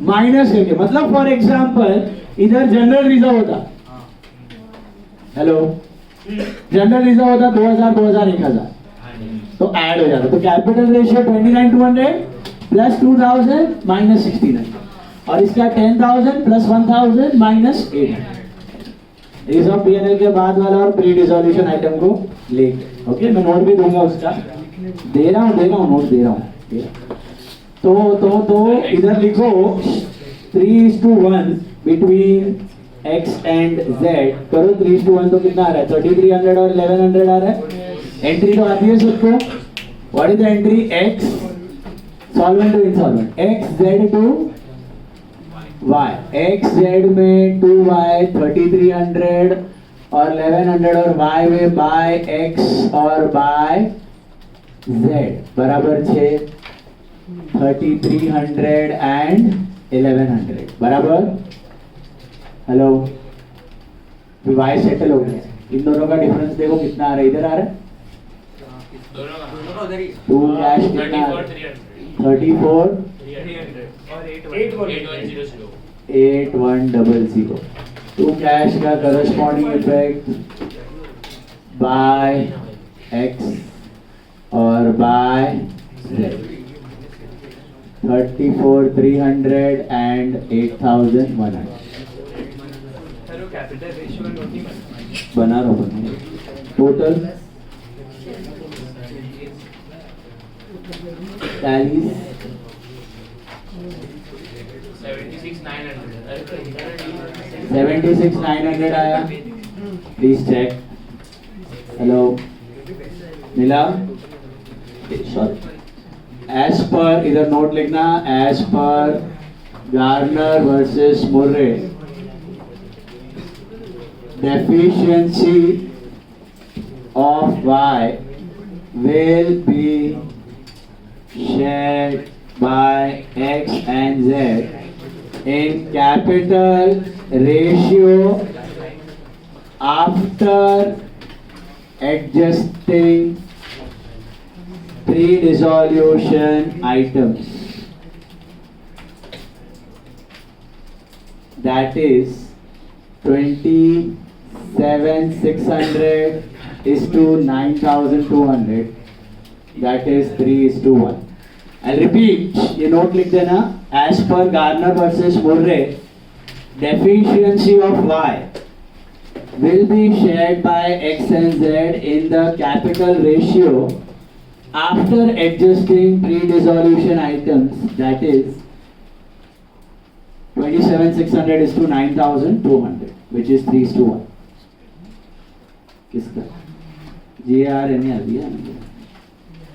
माइनस करके मतलब फॉर एग्जांपल इधर जनरल रिजर्व होता हेलो जनरल रिजर्व होता 2,000 2,000 1,000 तो ऐड हो जाता तो कैपिटल रेशियो 29,200 प्लस 2,000 माइनस 1,600 और इसका 10,000 प्लस 1,000 माइनस 800 रिजर्व पीएनएल के बाद वाला और प्री डिसोल्यूशन आइटम को लेके ओके मैं नोट भी दूंगा उसका दे रहा हूँ नोट दे रहा हूँ तो इधर लिखो 3:1 बिटवीन x एंड z करो 3:1 तो कितना आ रहा है 3,300 और 1,100 आ रहा है एंट्री तो आती है सबको what is the entry x solvent to insolvent x z to y x z में 2y 3,300 और 1,100 और y में बाय x और बाय z बराबर 6 3,300 एंड 1,100 बराबर हेलो y सेटल हो गया इन दोनों का डिफरेंस देखो कितना आ रहा है इधर आ रहा है टू कैश कितना 34 और 8100 टू कैश का करस्पॉन्डिंग इफेक्ट बाय x और by z 34,300 and 8,100 capital ratio note नहीं बना रहा हूँ टोटल 76,900 आया प्लीज चेक हेलो मिला एज पर इधर नोट लिखना as per Garner versus Murray deficiency of y will be shared by x and z in capital ratio after adjusting pre-dissolution items, that is 27,600 is to 9,200, that is 3:1. I'll repeat, ये note लिख देना. As per Garner versus Murray, deficiency of Y will be shared by X and Z in the capital ratio after adjusting pre-dissolution items, that is 27,600 is to 9,200, which is 3:1. किसका? GRNER दिया ना?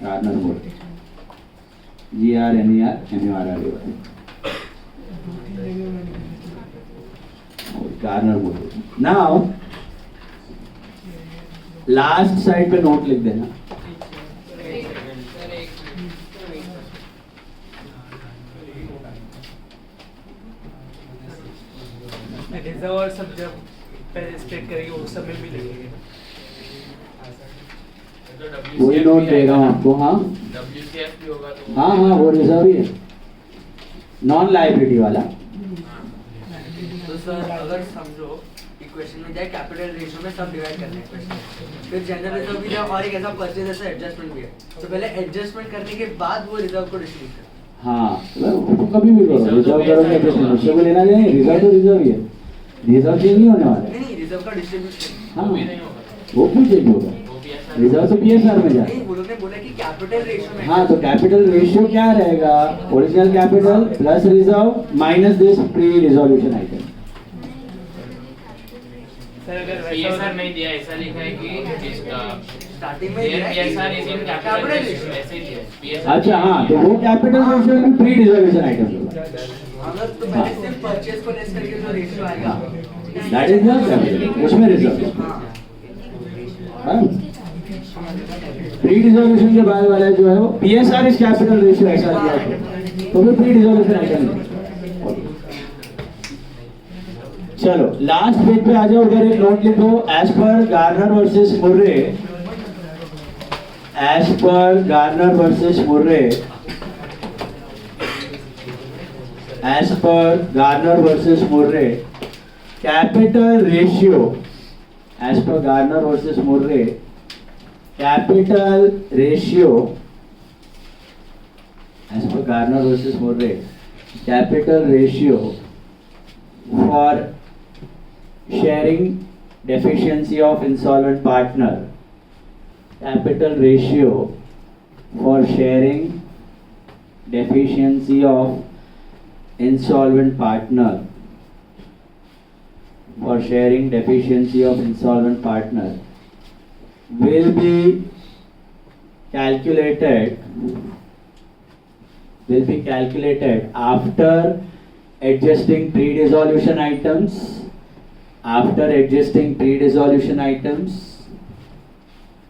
Garner Murray. GRNER MURRAY. Garner Murray. Now last side पे नोट लिख देना. रिजर्व और सब जब पहले स्टेट करेंगे वो सब में भी लगेंगे. वही नोट देगा हूँ आपको. हाँ WCF भी होगा तो हाँ हाँ वो रिजर्व ही है, नॉन लाइबिलिटी वाला. तो सर अगर समझो इक्वेशन में जाए कैपिटल रेशियो में सब डिवाइड करने हैं क्वेश्चन, फिर जनरल रिजर्व भी है और एक ऐसा परचेज ऐसा एडजस्टमेंट भी है, तो पहले एडजस्टमेंट करने के बाद वो रिजर्व को डिस्ट्रीब्यूट करो. हाँ तो कभी भी करो, रिजर्व करोगे तो उससे को लेना नहीं. रिजर्व तो रिजर्व ही है, रिजर्व चेंज नहीं होने वाला है. नहीं रिजर्व का डिस्ट्रीब्यूशन हाँ वो भी नहीं होगा. वो क्यों चेंज होगा? वो भी ऐसा रिजर्व तो PSR में जाए. नहीं वो लोग ने बोला कि कैपिटल रेशियो में. हाँ तो कैपिटल रेशियो क्या रहेगा? Original capital plus reserve minus this pre resolution item. Sir अगर PSR वैसा नहीं दिया, ऐसा लिखा है कि इसका स्टार्टिंग में दिया है PSR is in capital capital ratio, ratio. ऐसे ही दिया है. PSR अच्छा हाँ तो वो कैपिटल रेशियो में प्री रिजोल्यूशन आइटम होगा. अगर तो पहले सिर्फ परचेज को लेस करके जो रेशियो आएगा दैट इज द कैपिटल, उसमें रिजर्व. हाँ प्री डिसोल्यूशन के बाद वाला जो है वो PSR इज कैपिटल रेशियो ऐसा दिया है, तो फिर प्री डिसोल्यूशन आइटम. चलो लास्ट पेज पे आ जाओ, उधर एक नोट लिखो. As per Garner versus Murray, as per Garner versus Murray, as per Garner versus Murray, capital ratio, as per Garner versus Murray, capital ratio, as per Garner versus Murray, capital ratio for sharing deficiency of insolvent partner, capital ratio for sharing deficiency of insolvent partner, for sharing deficiency of insolvent partner will be calculated after adjusting pre-dissolution items,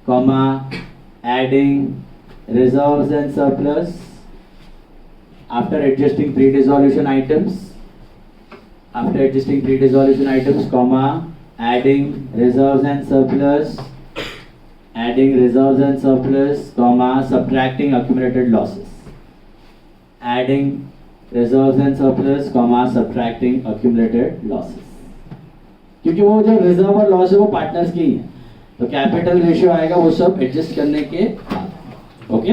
comma adding reserves and surplus, after adjusting pre-dissolution items, comma adding reserves and surplus, comma subtracting accumulated losses. Adding reserves and surplus, comma subtracting accumulated losses. क्योंकि वो जो रिजर्व और लॉस है वो पार्टनर्स की ही है, तो कैपिटल रेशियो आएगा वो सब एडजस्ट करने के बाद. Okay,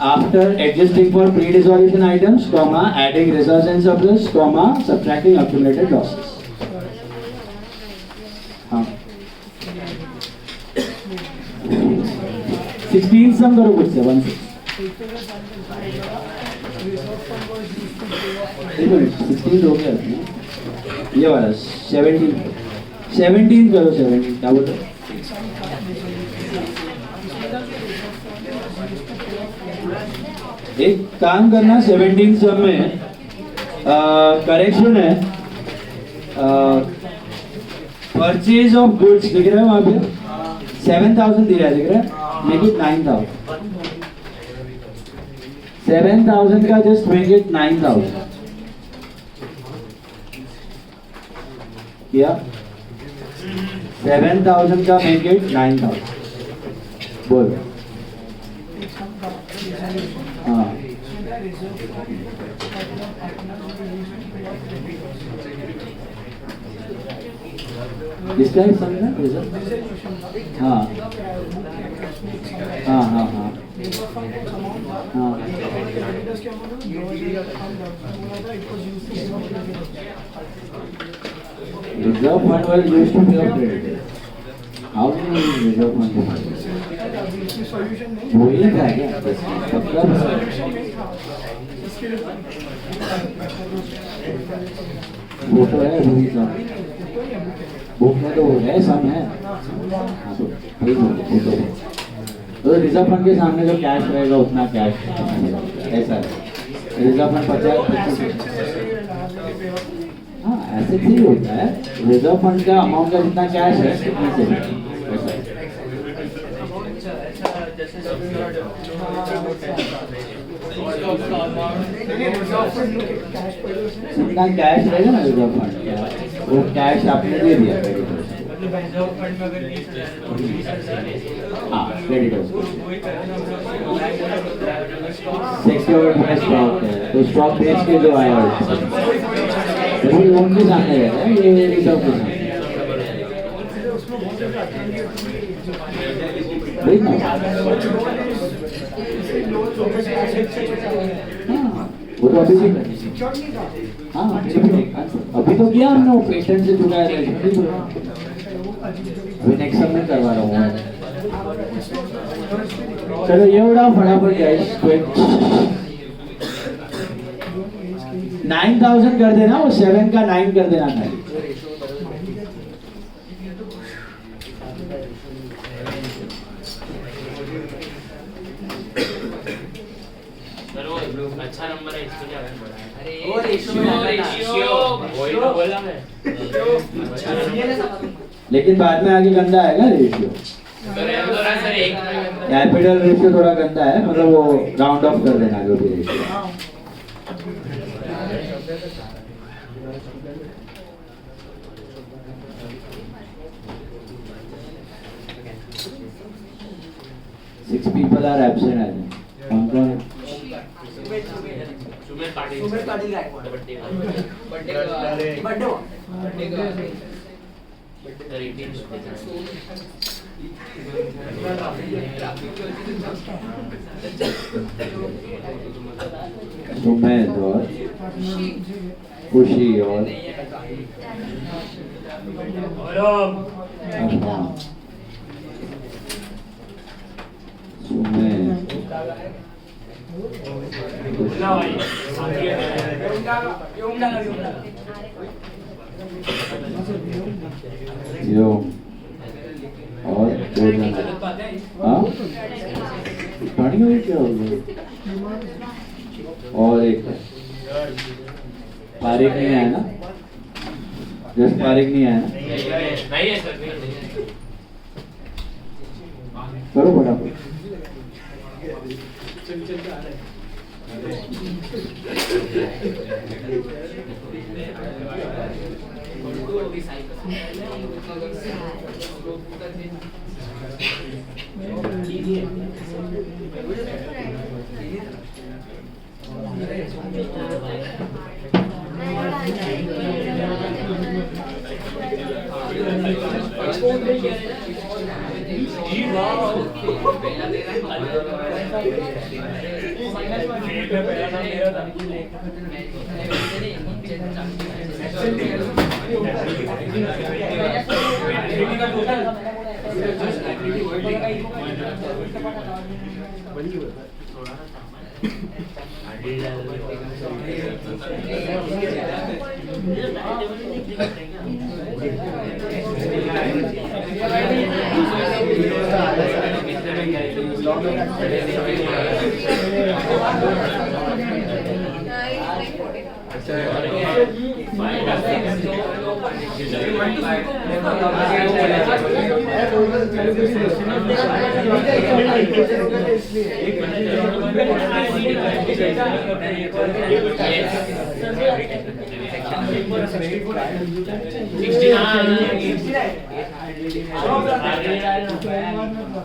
after adjusting for pre dissolution items, comma adding reserves and surplus, comma subtracting accumulated losses. हाँ 16 सम करो कुछ से 1 16 हो गया ये वाला 17 करो. 17 क्या बोल रहे? एक काम करना 17 सम में करेक्शन है. परचेज ऑफ गुड्स दिख रहा है वहां पे 7,000 दिया है, दिख रहा है, मेक इट 9,000. 7,000 का जस्ट मेक इट 9,000 किया. 7,000 का मेक इट 9,000. बोल. हाँ. इसका ही समझना रिजल्ट. हाँ हाँ हाँ हाँ हाँ. Reserve fund was used to pay off credit. How do you use reserve fund? वही था क्या? पक्का वो तो है वही था. बुक में तो है सम है. हाँ तो वही बोलो. तो रिजर्व फंड के सामने जो कैश रहेगा उतना कैश ऐसा है. Reserve fund 50. हाँ ऐसे ही होता है. रिजर्व फंड का अमाउंट का जितना कैश है उतने से जितना कैश रहेगा ना रिजर्व फंड का वो कैश आपने दे दिया हाँ क्रेडिटर्स. सिक्योर्ड में स्टॉक है तो स्टॉक बेच के जो आया वो लोन के सामने रहता है. ये रिजर्व के सामने वही ना. वो तो अभी भी हाँ अभी तो किया हमने वो पेटेंट से जुड़ा है. अभी नेक्स्ट सब में करवा रहा हूँ. चलो ये उड़ा फटाफट गाइस. 9,000 कर देना. वो 7 का 9 कर देना था. अच्छा नंबर है इसको क्या बढ़ा है. अरे वो रेशियो वही तो बोला मैं. लेकिन बाद में आगे गंदा आएगा रेशियो. कैपिटल रेशियो थोड़ा गंदा है. मतलब वो राउंड ऑफ कर देना जो भी ratio. Six people are absent. I think. कौन है? सुमेर पाटिल गायकवाड. बर्थडे सुमेर और खुशी और सुमेर यो और दो जन. हाँ पानी में क्या हो गया. और एक पारिक नहीं आया ना. जस्ट पारिक नहीं आया ना. नहीं है सर. करो फटाफट.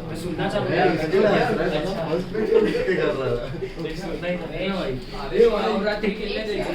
मैं सुनना चाहूँगा अरे नवरात्रि खेलने देंगे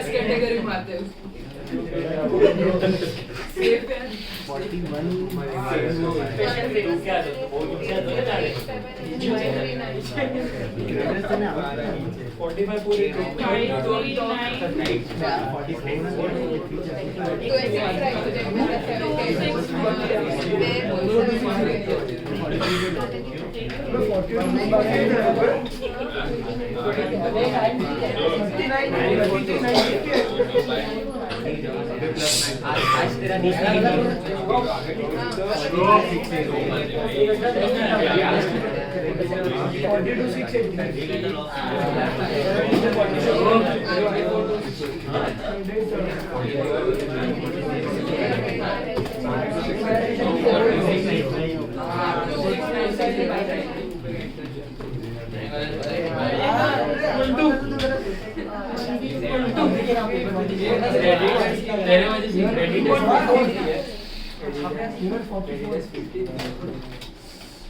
कैटेगरी में आते हैं आज तेरा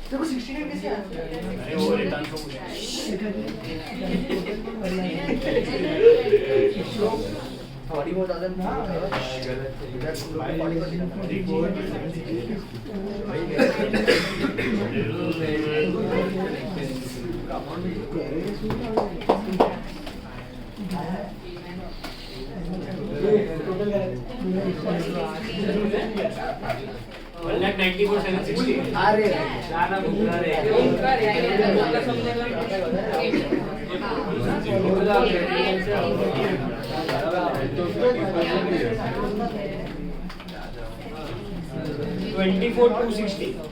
देखो 69 कैसे बॉडी बहुत ज्यादा टोटल अरे जाना बुकला रे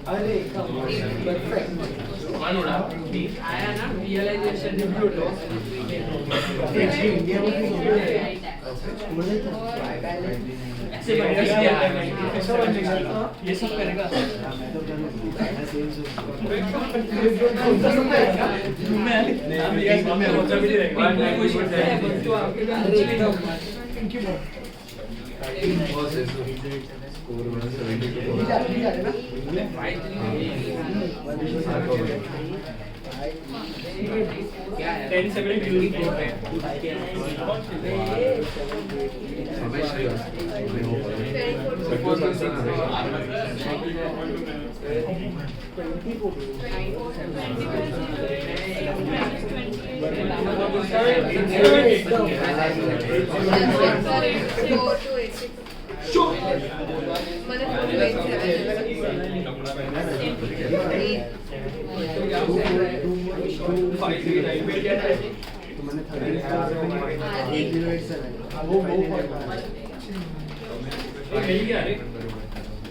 अरे परफेक्ट आया ना रियलाइजेशन ऐसे ये सब करेगा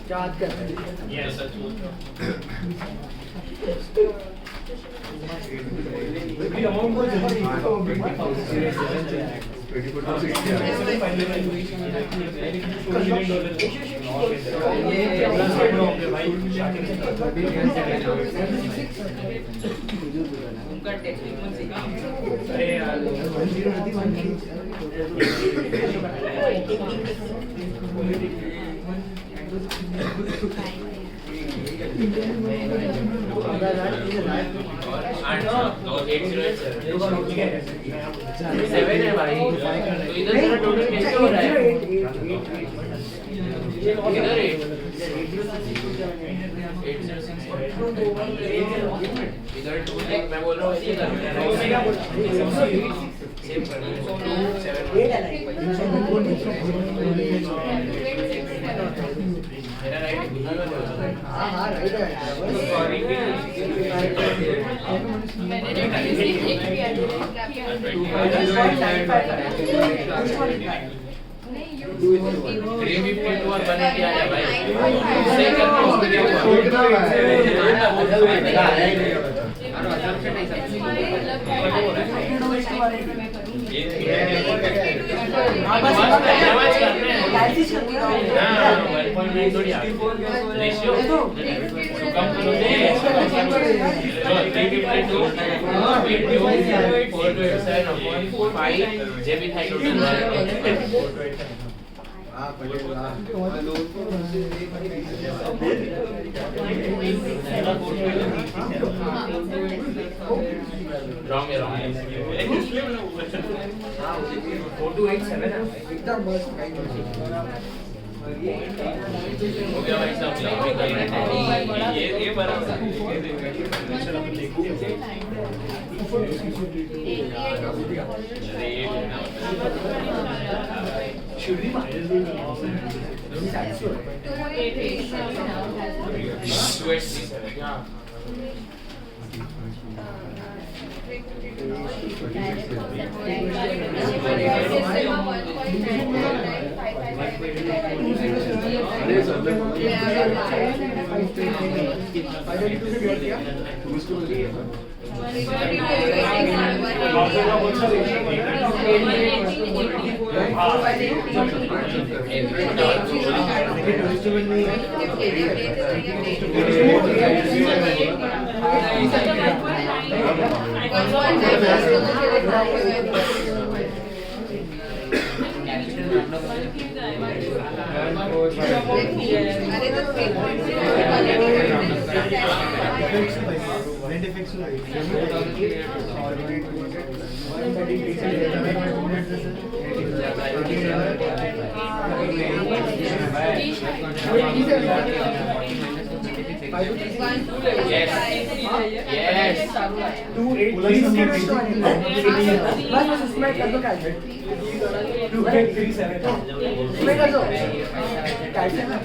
चार्ज कर रहे उनका टेक्निक मत सीखा सेवन है भाई तो इधर तेरा टोटल कैसे हो रहा है इधर इधर टू मैं बोल रहा हूँ सेम कर मेरा राइट हाँ राइट है एकदम मस्त हो गया भाई साहब ये बराबर Yes. तुम्हें कर दो कैसे ना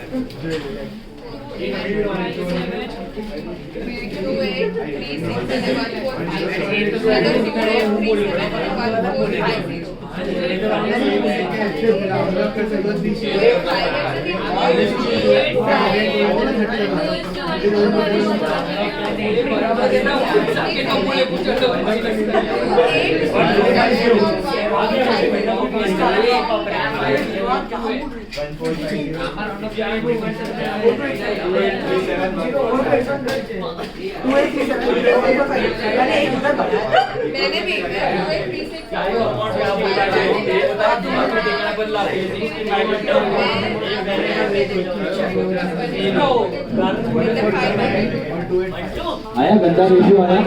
मैंने भी आया गंदा रेशियो आया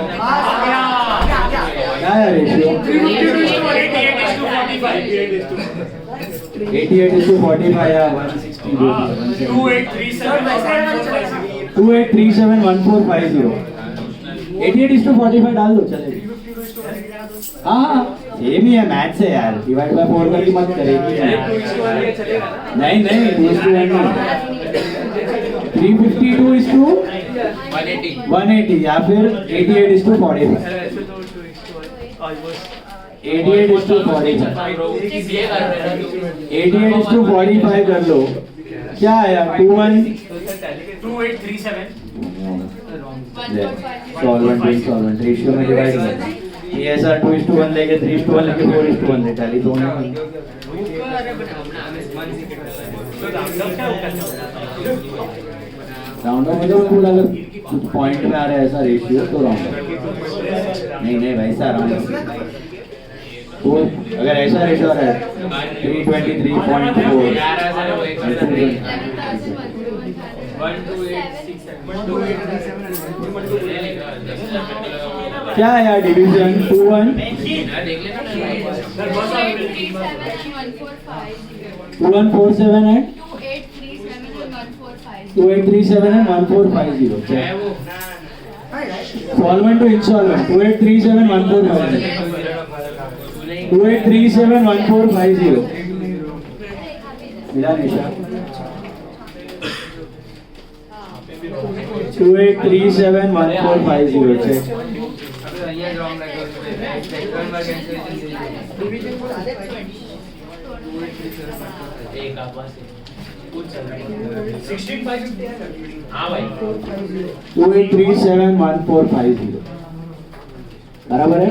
क्या आया रेशियो 88:45 या 160 28371450 88:45 डाल दो चलेगा। हाँ सेम ही है मैथ से यार डिवाइड बाय 4 करके मत करेगी नहीं 352:180 या फिर 88:45 88:45 कर लो क्या आया 2837 सॉल्वेंट रेशियो में डिवाइड कर ESR 2:1 लेके 3:1 लेके 4:1 ले टैली दोनों राउंड ऑफ मतलब बोला अगर पॉइंट में आ रहा है ऐसा रेशियो तो राउंड नहीं वैसा राउंड तो अगर ऐसा रेशियो आ रहा है 323.4 क्या है यार डिवीजन 21 2147 है 2837 and 1450 सॉल्वेंट टू इंसॉल्वेंट 2837 1450 2837 1450 मिला निशा 2837 1450 चेक हाँ भाई 2837 1450 बराबर है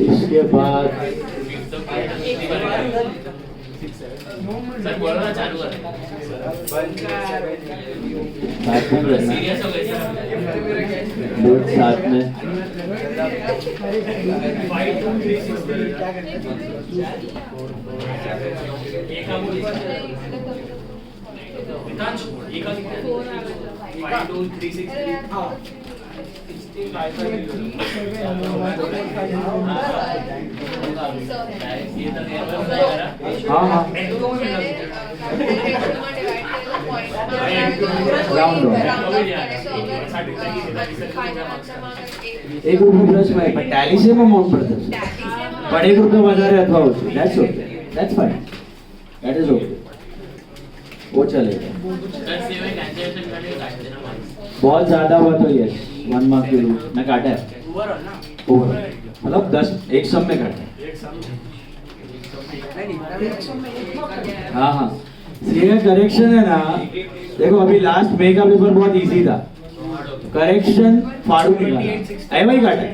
इसके बाद सर बोलना चालू कर साथ में रहना सीरियस हो गए लोग साथ में हाँ हाँ एक ग्रुप प्लस में पर टैली से में अमाउंट पड़ता है बड़े ग्रुप में વધારે અથવા ઓછું that's okay that's fine that is okay वो चलेगा बहुत ज्यादा हुआ तो यस 1 मार्क के रूप में काटा है ओवरऑल मतलब 10 एक सम में काटा है हाँ हाँ ये करेक्शन है ना देखो अभी लास्ट मे का पेपर बहुत इजी था करेक्शन फाड़ू निकाला आई भाई काटा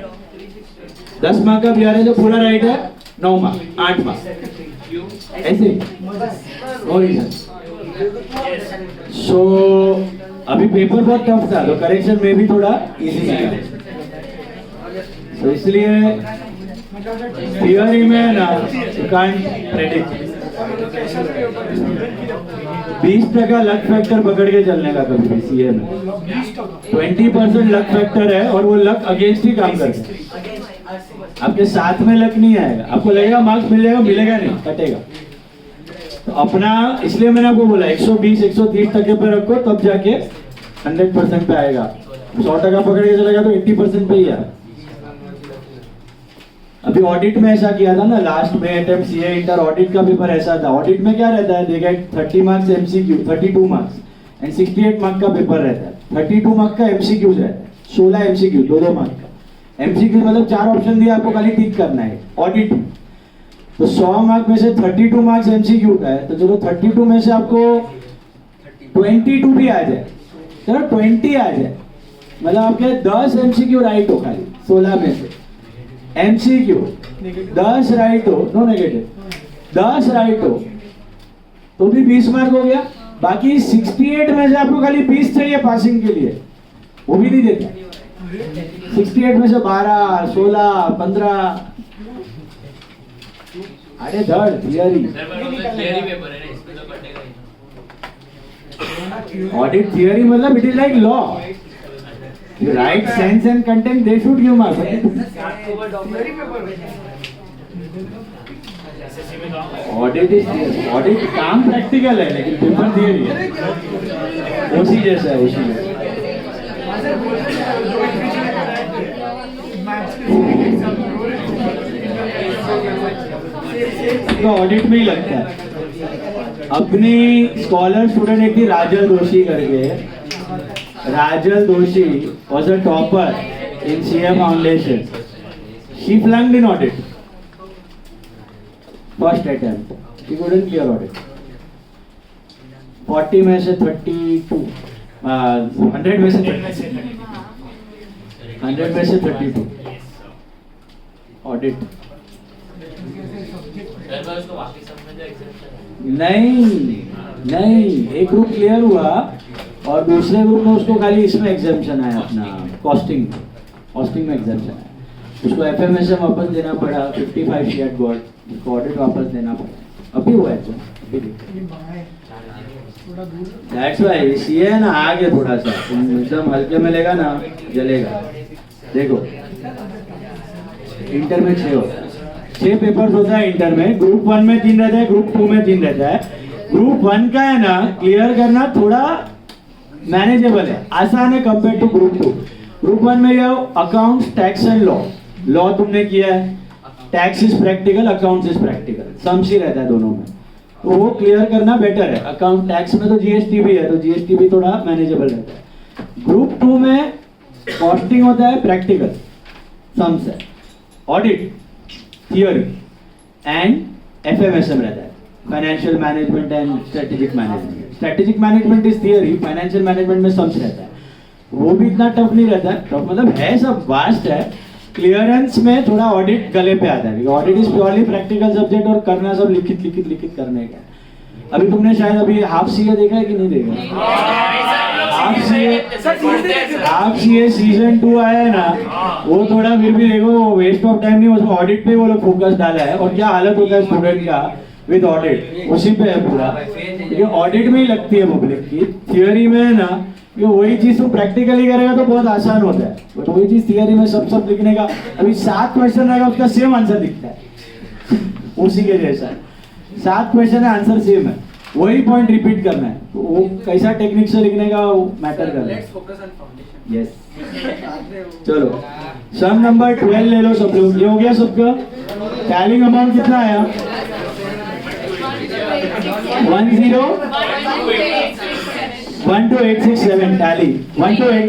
10 मार्क का बिहार है जो पूरा राइट है 9 मार्क 8 मार्क ऐसे नो रीजन सो अभी पेपर बहुत टफ था तो करेक्शन में भी थोड़ा इजी था तो इसलिए थियोरी में ना कांट प्रेडिक्ट। 20% लक फैक्टर पकड़ के चलने का कभी भी सीए में। 20% लक फैक्टर है और वो लक अगेंस्ट ही काम करता है। आपके साथ में लक नहीं आएगा, आपको लगेगा मार्क्स मिलेगा, मिलेगा नहीं, कटेगा। तो अपना इसलिए मैंने आपको बोला 120-130 टके पे रखो, तब जाके 100% पे आएगा। 100% पकड़ के चलेगा तो 80% पे ही आएगा। अभी ऑडिट में ऐसा किया था ना, लास्ट में अटेम्प्ट सीए इंटर ऑडिट का पेपर ऐसा था। ऑडिट में क्या रहता है, they get 30 marks MCQ, 32 marks and 68 marks का पेपर रहता है। 32 मार्क्स का एमसीक्यूज रहता है, 16 एमसीक्यू, 2-2 मार्क्स का। एमसीक्यू मतलब 4 ऑप्शन दिया, आपको खाली टिक करना है। ऑडिट तो 100 मार्क्स में से 32 मार्क्स एमसीक्यू का है, तो चलो 32 में से आपको 22 भी आ जाए, चलो 20 आ जाए, मतलब आपके 10 एमसीक्यू राइट हो खाली 16 में से। एमसीक्यू 10 राइट हो, नो नेगेटिव, 10 राइट हो तो भी 20 मार्क हो गया। बाकी 68 में से आपको खाली 20 चाहिए पासिंग के लिए, वो भी नहीं देता। 68 में से 12, 16, 15, अरे धड़ थियरी ऑडिट थियरी मतलब it is like law. You write sense and content, they should give marks. Audit काम प्रैक्टिकल है लेकिन पेपर थियरी है, उसी जैसा है, उसी में। तो ऑडिट में ही लगता है। अपनी स्कॉलर स्टूडेंट एक थी राजल दोषी करके। Rajal Doshi was a topper in CA Foundation. She flunked in audit. First attempt. She couldn't clear audit. 40 में से 32. 100 में से 32. 100 में से 32. Audit. नहीं, एक ग्रुप क्लियर हुआ और दूसरे ग्रुप में उसको खाली इसमें एग्जाम्पशन आया, अपना कॉस्टिंग में एग्जाम्पशन आया। उसको एफएमएसएम वापस देना पड़ा, 55 शी हैड गॉट, उसको ऑडिट वापस देना पड़ा। अभी हुआ है तो दैट्स व्हाई सीए ना आगे थोड़ा सा एकदम हल्के में लेगा ना, जलेगा। देखो इंटर में 6 होता है, 6 पेपर्स होता है इंटर में। ग्रुप 1 में 3 रहता है, ग्रुप 2 में 3 रहता है। ग्रुप 1 का है ना क्लियर करना थोड़ा मैनेजेबल है, आसान है कंपेयर टू ग्रुप 2। ग्रुप 1 में ये अकाउंट्स, टैक्स एंड लॉ तुमने किया है। Tax is practical, accounts is practical, sums ही रहता है दोनों में, तो वो क्लियर करना बेटर है। अकाउंट टैक्स में तो जीएसटी भी है, तो जीएसटी भी थोड़ा मैनेजेबल रहता है। ग्रुप 2 में कॉस्टिंग होता है, प्रैक्टिकल सम्स है, ऑडिट थियरी एंड एफएमएसएम रहता है, financial management and strategic management. Strategic management is theory, financial management में सम्स रहता है। वो भी इतना टफ नहीं रहता है, टफ मतलब है, सब वास्ट है। क्लियरेंस में थोड़ा ऑडिट गले पे आता है, audit is purely practical subject और करना सब लिखित करने का। अभी तुमने शायद अभी हाफ सीए देखा है कि नहीं देखा? हाफ सीए सीजन 2 आया है ना, वो थोड़ा फिर भी देखो वेस्ट ऑफ टाइम नहीं, उसमें ऑडिट पे वो लोग फोकस डाला है। और क्या हालत होता है स्टूडेंट का विद ऑडिट, उसी पे है पूरा। ये ऑडिट में ही लगती है पब्लिक की, थियरी में है ना, ये वही चीज तुम प्रैक्टिकली करेगा तो बहुत आसान होता है, बट वही चीज थियरी में सब लिखने का, अभी 7 क्वेश्चन आएगा उसका सेम आंसर दिखता है उसी के जैसा। 7 क्वेश्चन है, आंसर सेम है, वही पॉइंट रिपीट करना है, तो वो कैसा टेक्निक से लिखने का वो मैटर कर रहा है। यस, चलो सम नंबर 12 ले लो सब लोग। ये हो गया सबका? टैलिंग अमाउंट कितना आया? 1 to 8 6 7 टैली 1 to 8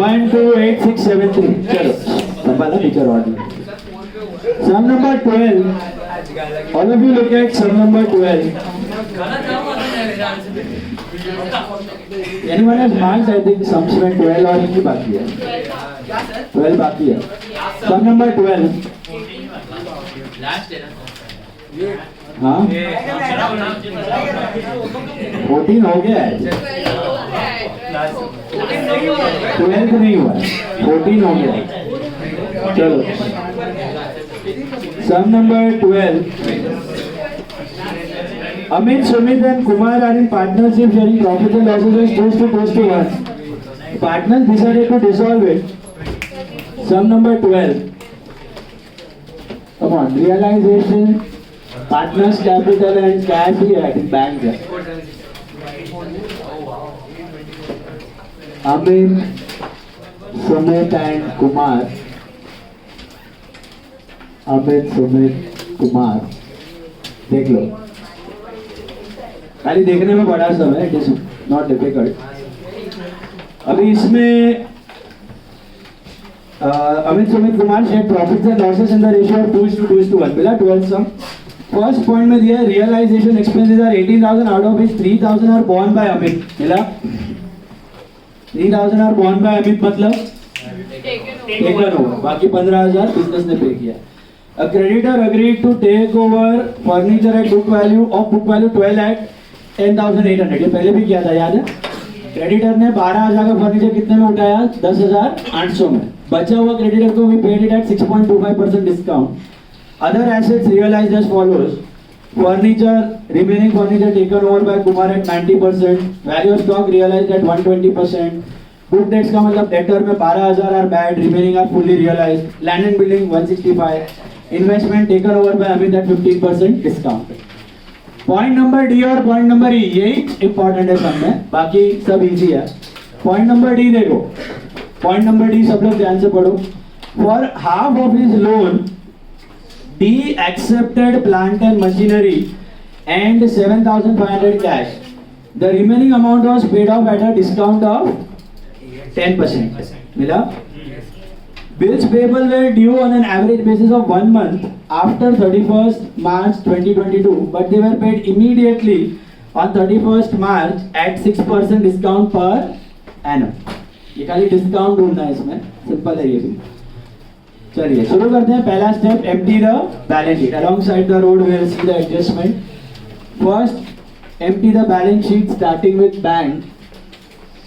1 to 8 6 7 3। चलो संभाला teacher order. Sum number 12, all of you look at sum number 12। Anyone has marks? I think sums में 12 और ही बाकी है, 12 बाकी है। सम नंबर 12, हाँ 14 हो गया है, 12 नहीं हुआ है, 14 हो गया है. चलो सम number 12. Amit, Sumit and Kumar are in partnership sharing profits and losses as 2:1. Partners decided to dissolve it. Sum number 12. Come on, realization, partners capital and cash ही है, I think bank है. Amit, Sumit and Kumar. Amit, Sumit, Kumar. देख लो. खाली देखने में बड़ा समय, इट इज नॉट डिफिकल्ट. अभी इसमें Amit Sumit Kumar share profits and losses in the ratio of 2:1 मिला 12 सम. फर्स्ट पॉइंट में दिया है realisation expenses are 18,000 out of which 3,000 are borne by Amit. मिला 3,000 आर बोर्न बाय अमित मतलब टेकन ओवर, बाकी 15,000 बिजनेस ने पे किया. A creditor agreed to take over furniture at book value 12 at 10,800. ये पहले भी किया था, याद है. क्रेडिटर ने 12,000 का फर्नीचर कितने में उठाया? 10,800 में. बचा हुआ क्रेडिटर को भी paid it at 6.25% discount. Other assets realised as follows. Furniture, remaining furniture taken over by Kumar at 90%. Value of stock realised at 120%. Book debts का मतलब डेटर में 12,000 are bad, remaining are fully realised. Land and building 165. Investment taken over by Amit at 15% discount. Point number D और पॉइंट नंबर ई यही इंपॉर्टेंट है सब में, बाकी सब इजी है. पॉइंट नंबर डी देखो, पॉइंट नंबर डी सब लोग ध्यान से पढ़ो. For half of his loan D accepted plant and machinery and 7,500 cash. The remaining amount was paid of at a discount of 10%. मिला. Bills payable were due on an average basis of 1 month after 31st March 2022, but they were paid immediately on 31st March at 6% discount per annum. ये खाली डिस्काउंट ढूंढना है इसमें, सिंपल है ये भी. चलिए शुरू करते हैं. पहला step, empty the balance sheet. Alongside the road we will see the adjustment. First, empty the balance sheet starting with bank.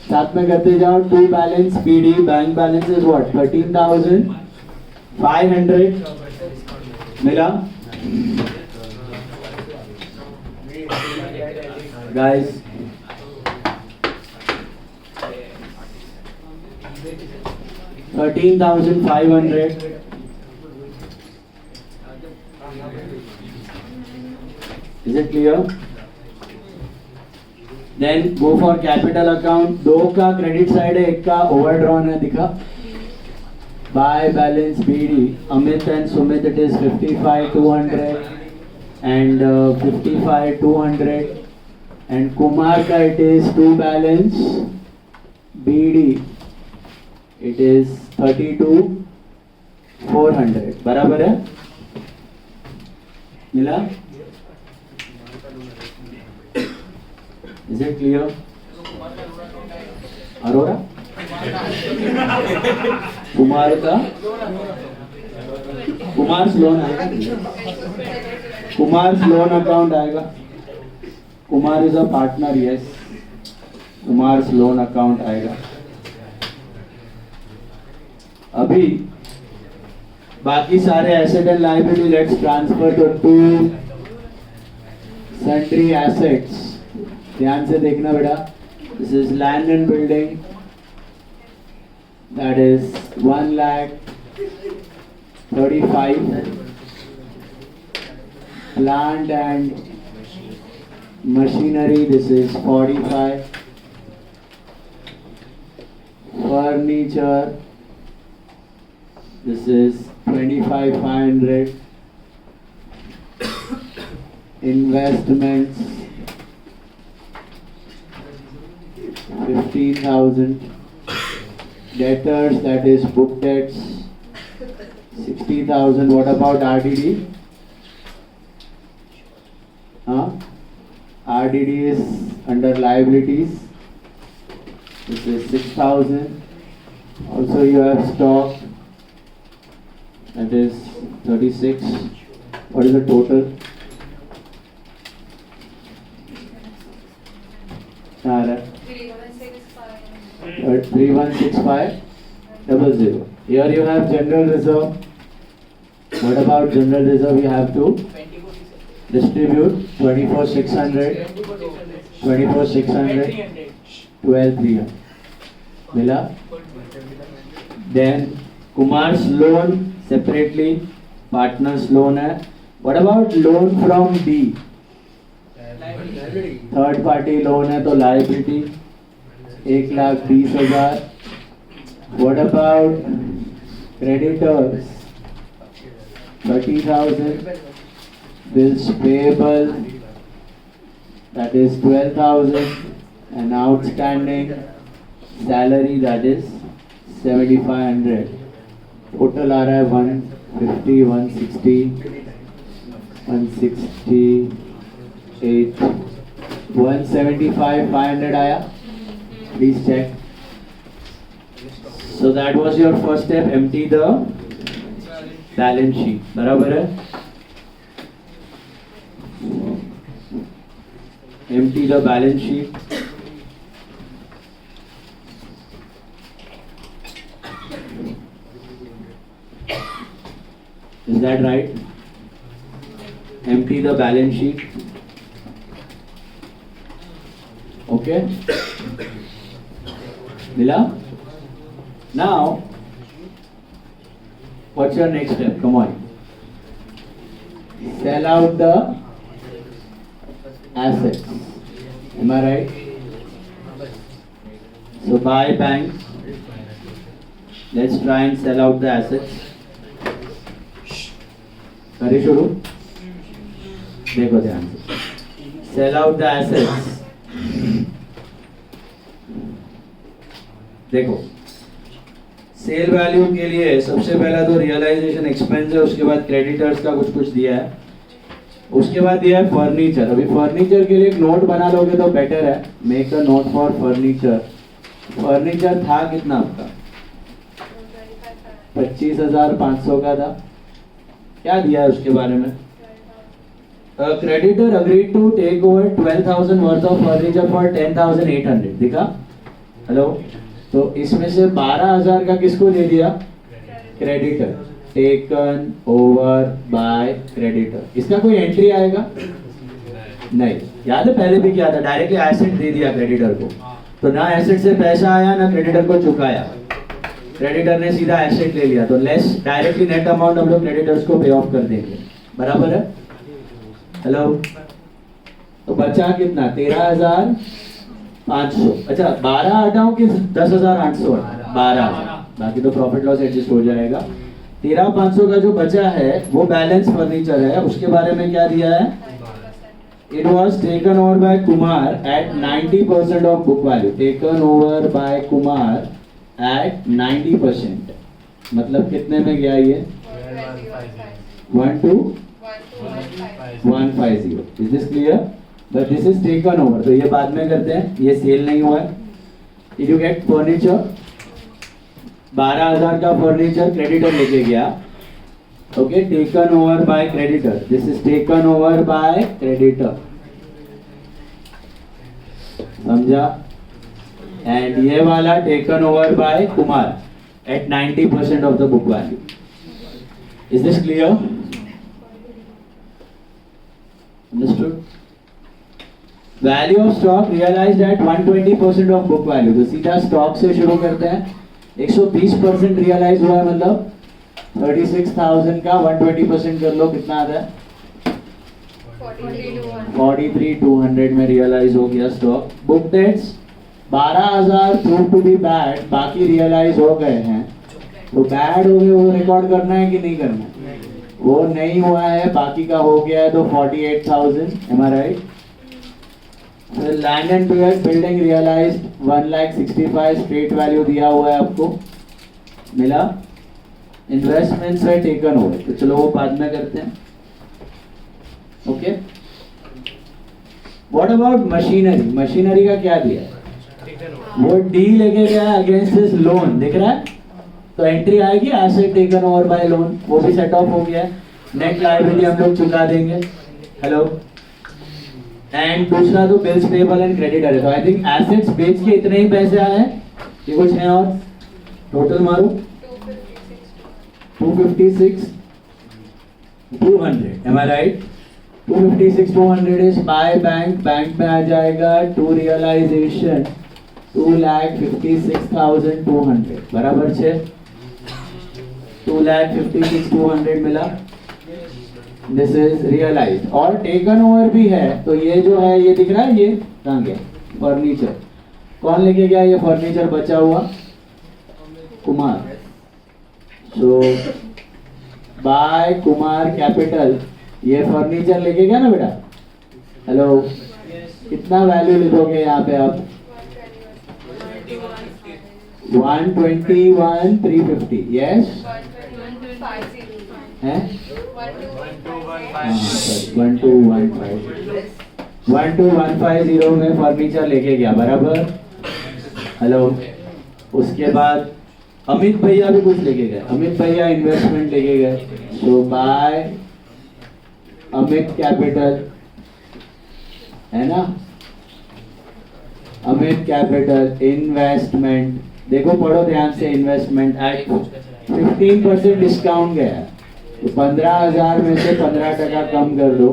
साथ में करते जाओ. To balance PD, bank balance is what 13,500. मिला guys. $13,500. Is it clear? Then go for capital account. 2 का क्रेडिट साइड है, 1 का ओवरड्रॉन है. दिखा. By balance BD, Amit and Sumit it is 55,200 and 55,200 and Kumar का it is to balance BD it is 32,400. बराबर है. मिला. Is it clear? Arora Kumar का कुमार लोन आएगा. कुमार लोन अकाउंट आएगा. Kumar is a partner. Yes, Kumar loan account आएगा. अभी बाकी सारे asset and liability let's transfer to sundry assets. ध्यान से देखना बेटा. This is land and building that is 1,35,000. Plant and machinery this is 45. Furniture this is 25,500. Investments 15,000. Debtors, that is book debts 60,000. What about RDD? RDD is under liabilities. This is 6,000. Also you have stock, that is 36. What is the total? कहाँ आ रहा है? 316500. Here you have general reserve. What about general reserve? You have to distribute 24,600, 24,600, 12,300. मिला? Then Kumar's loan separately, partner's loan है. What about loan from D? Third party loan है तो liability 1,20,000. What about creditors? 30,000. Bills payable, that is 12,000, and outstanding salary, that is 7,500. Total आ रहा है 150, 160, 168, 175, 500 आया. Please check. So that was your first step. Empty the balance sheet. बराबर है? Empty the balance sheet. Is that right? Empty the balance sheet. Okay? Mila? Now, what's your next step? Come on. Sell out the assets. Am I right? So buy banks. Let's try and sell out the assets. करें शुरू? देखो ध्यान से. Sell out the assets. देखो, सेल वैल्यू के लिए सबसे पहला तो रियलाइजेशन एक्सपेंस है, उसके बाद क्रेडिटर्स का कुछ दिया है, उसके बाद दिया है फर्नीचर. अभी फर्नीचर के लिए एक नोट बना लोगे तो बेटर है. Make a note for furniture. Furniture था कितना आपका? 25,500 का था. क्या दिया है उसके बारे में? Creditor agreed to take over 12,000 worth of furniture for 10,800. दिखा? हेलो. तो इसमें से 12,000 का किसको दे दिया? Creditor. Taken over bye creditor. इसका कोई एंट्री आएगा? नहीं. याद है पहले भी किया था, डायरेक्टली एसेट दे दिया क्रेडिटर को. तो ना एसेट से पैसा आया ना क्रेडिटर को चुकाया. क्रेडिटर ने सीधा एसेट ले लिया, तो लेस डायरेक्टली नेट अमाउंट हम लोग क्रेडिटर्स को पे ऑफ कर देंगे. बराबर है? हेलो. तो बचा कितना? 13,500. अच्छा 12 हटाओ कि 10,800? 12,000. बाकी तो प्रॉफिट लॉस एडजस्ट हो जाएगा. 13,500 का जो बचा है वो बैलेंस फर्नीचर है. उसके बारे में क्या दिया है? It was taken over by Kumar at 90% of book value. Taken over by Kumar at 90%. मतलब कितने में गया ये? 12,150. Is this clear? But this is taken over. तो ये बाद में करते हैं. ये सेल नहीं हुआ है. Did you get furniture? 12,000 का फर्नीचर क्रेडिटर लेके गया. Okay, taken over by creditor. This is taken over by creditor. समझा? And ये वाला taken over by Kumar at 90% of the book value. Is this clear? Understood? Value of stock realized at 120% of book value. तो सीधा स्टॉक से शुरू करते हैं. 120% रियलाइज हुआ है, मतलब 36,000 का 120% कर लो, कितना आता है? 43,200 में रियलाइज हो गया stock. Book debts 12,000 prove to be bad, बाकी रियलाइज हो गए हैं. तो बैड हो गए वो रिकॉर्ड करना है कि नहीं करना है? वो नहीं हुआ है, बाकी का हो गया है, तो 48,000. Am I right? Land and building realise 1,65,000 straight value दिया हुआ है आपको. मिला? इन्वेस्टमेंट्स है टेकन ओवर. तो चलो वो बाद में करते हैं. Okay. What about machinery? Machinery का क्या दिया है? वो डी लेके गया अगेंस्ट दिस लोन. दिख रहा है? तो एंट्री आएगी asset taken over bye loan. वो भी सेट ऑफ हो गया है. नेट लायबिलिटी हम लोग चुका देंगे. हेलो. एंड दूसरा तो बिल्स पेबल एंड क्रेडिटर है। तो आई थिंक एसेट्स बेच के इतने ही पैसे आए हैं, ये कुछ है और टोटल मारो 256 200, am I right? 256 200 is by bank, bank में आ जाएगा टू रियलाइजेशन 2,56,200 बराबर 6, 2,56,200 मिला, दिस इज रियलाइज। और टेकन ओवर भी है, तो ये जो है ये दिख रहा है, ये कहाँ गया फर्नीचर, कौन लेके गया ये फर्नीचर बचा हुआ? कुमार। सो बाय कुमार कैपिटल ये फर्नीचर लेके गया ना बेटा? हेलो, कितना वैल्यू लिखोगे यहाँ पे आप? 121,350, यस है 12150 में फर्नीचर लेके गया बराबर। हेलो, उसके बाद अमित भैया भी कुछ लेके गए, अमित भैया इन्वेस्टमेंट लेके गए। सो बाय अमित कैपिटल, है ना, अमित कैपिटल इन्वेस्टमेंट, देखो पढ़ो ध्यान से, इन्वेस्टमेंट एट 15% डिस्काउंट गया, तो 15,000 में से 15% कम कर दो,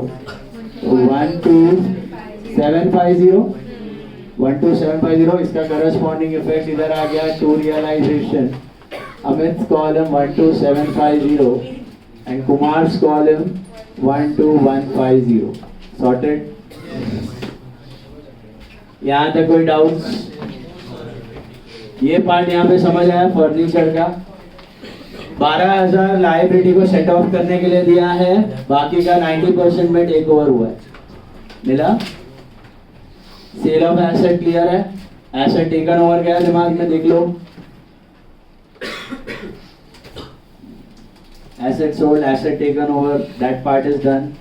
तो 12,750, इसका करस्पॉन्डिंग इफेक्ट इधर आ गया, to realisation, Amit column 12,750 and Kumar's column 12,150, sorted. यहाँ तक कोई डाउट्स? ये पार्ट यहाँ पे समझ आया फर्नीचर का। 12,000 लाइबिलिटी को सेट ऑफ करने के लिए दिया है, बाकी का 90% में टेक ओवर हुआ है, मिला। सेल ऑफ एसेट क्लियर है, एसेट टेकन ओवर गया, दिमाग में देख लो, asset sold, asset taken over, that part is done.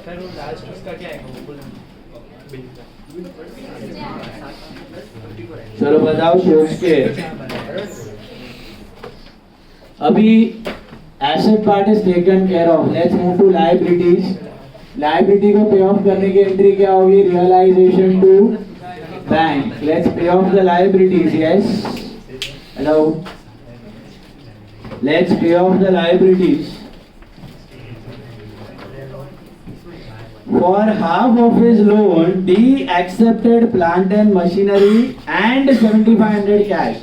Sir वो लास्ट उसका क्या है वो बोलो बिल का। चलो बताओ सोच के। अभी asset part is taken care of, let's move to liabilities. Liability को पे ऑफ करने की एंट्री क्या होगी? Realisation to bank. Let's pay off the liabilities, yes hello, let's pay off the liabilities. For half of his loan, D accepted plant and machinery and 7,500 cash.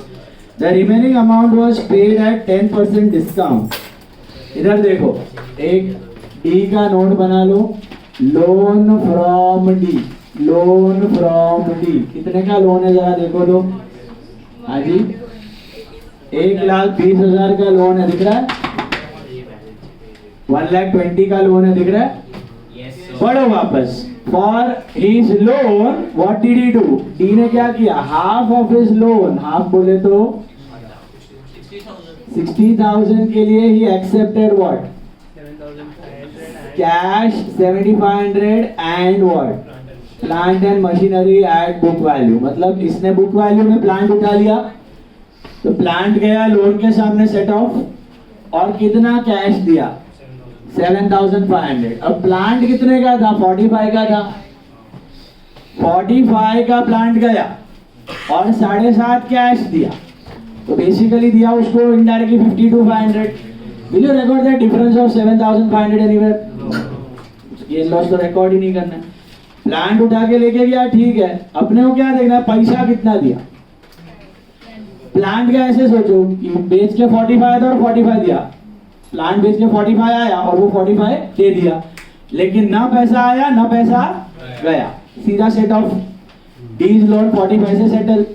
The remaining amount was paid at 10% discount. इधर देखो, एक D का नोट बना लो, loan from D, loan from D, कितने का लोन है जरा देखो तो। हाँ जी, 1,20,000 का लोन है, दिख रहा है? 1,20,000 का लोन है, दिख रहा है? पढ़ो वापस। For his loan what did he do? D ने क्या किया? Half of his loan, half बोले तो 60,000 के लिए he accepted what? Cash 7,500 and what? Plant and machinery at book value. मतलब इसने बुक वैल्यू में प्लांट उठा लिया, तो प्लांट गया लोन के सामने सेट ऑफ, और कितना कैश दिया? 7,500। अब प्लांट कितने का था? 45 का था, 45 का प्लांट गया और 7.5 कैश दिया, तो बेसिकली दिया उसको indirectly 52,500। Will you record that difference of 7,500 anywhere? ये लॉस तो रिकॉर्ड ही नहीं करना है। प्लांट उठा के लेके गया, ठीक है, अपने को क्या देखना है? पैसा कितना दिया। प्लांट का ऐसे सोचो कि बेच के 45 था और 45 दिया, प्लांट बेच के 45 आया और वो 45 दे दिया, लेकिन ना पैसा आया ना पैसा गया, सीधा सेट ऑफ। डीज लोन 45 से सेटल।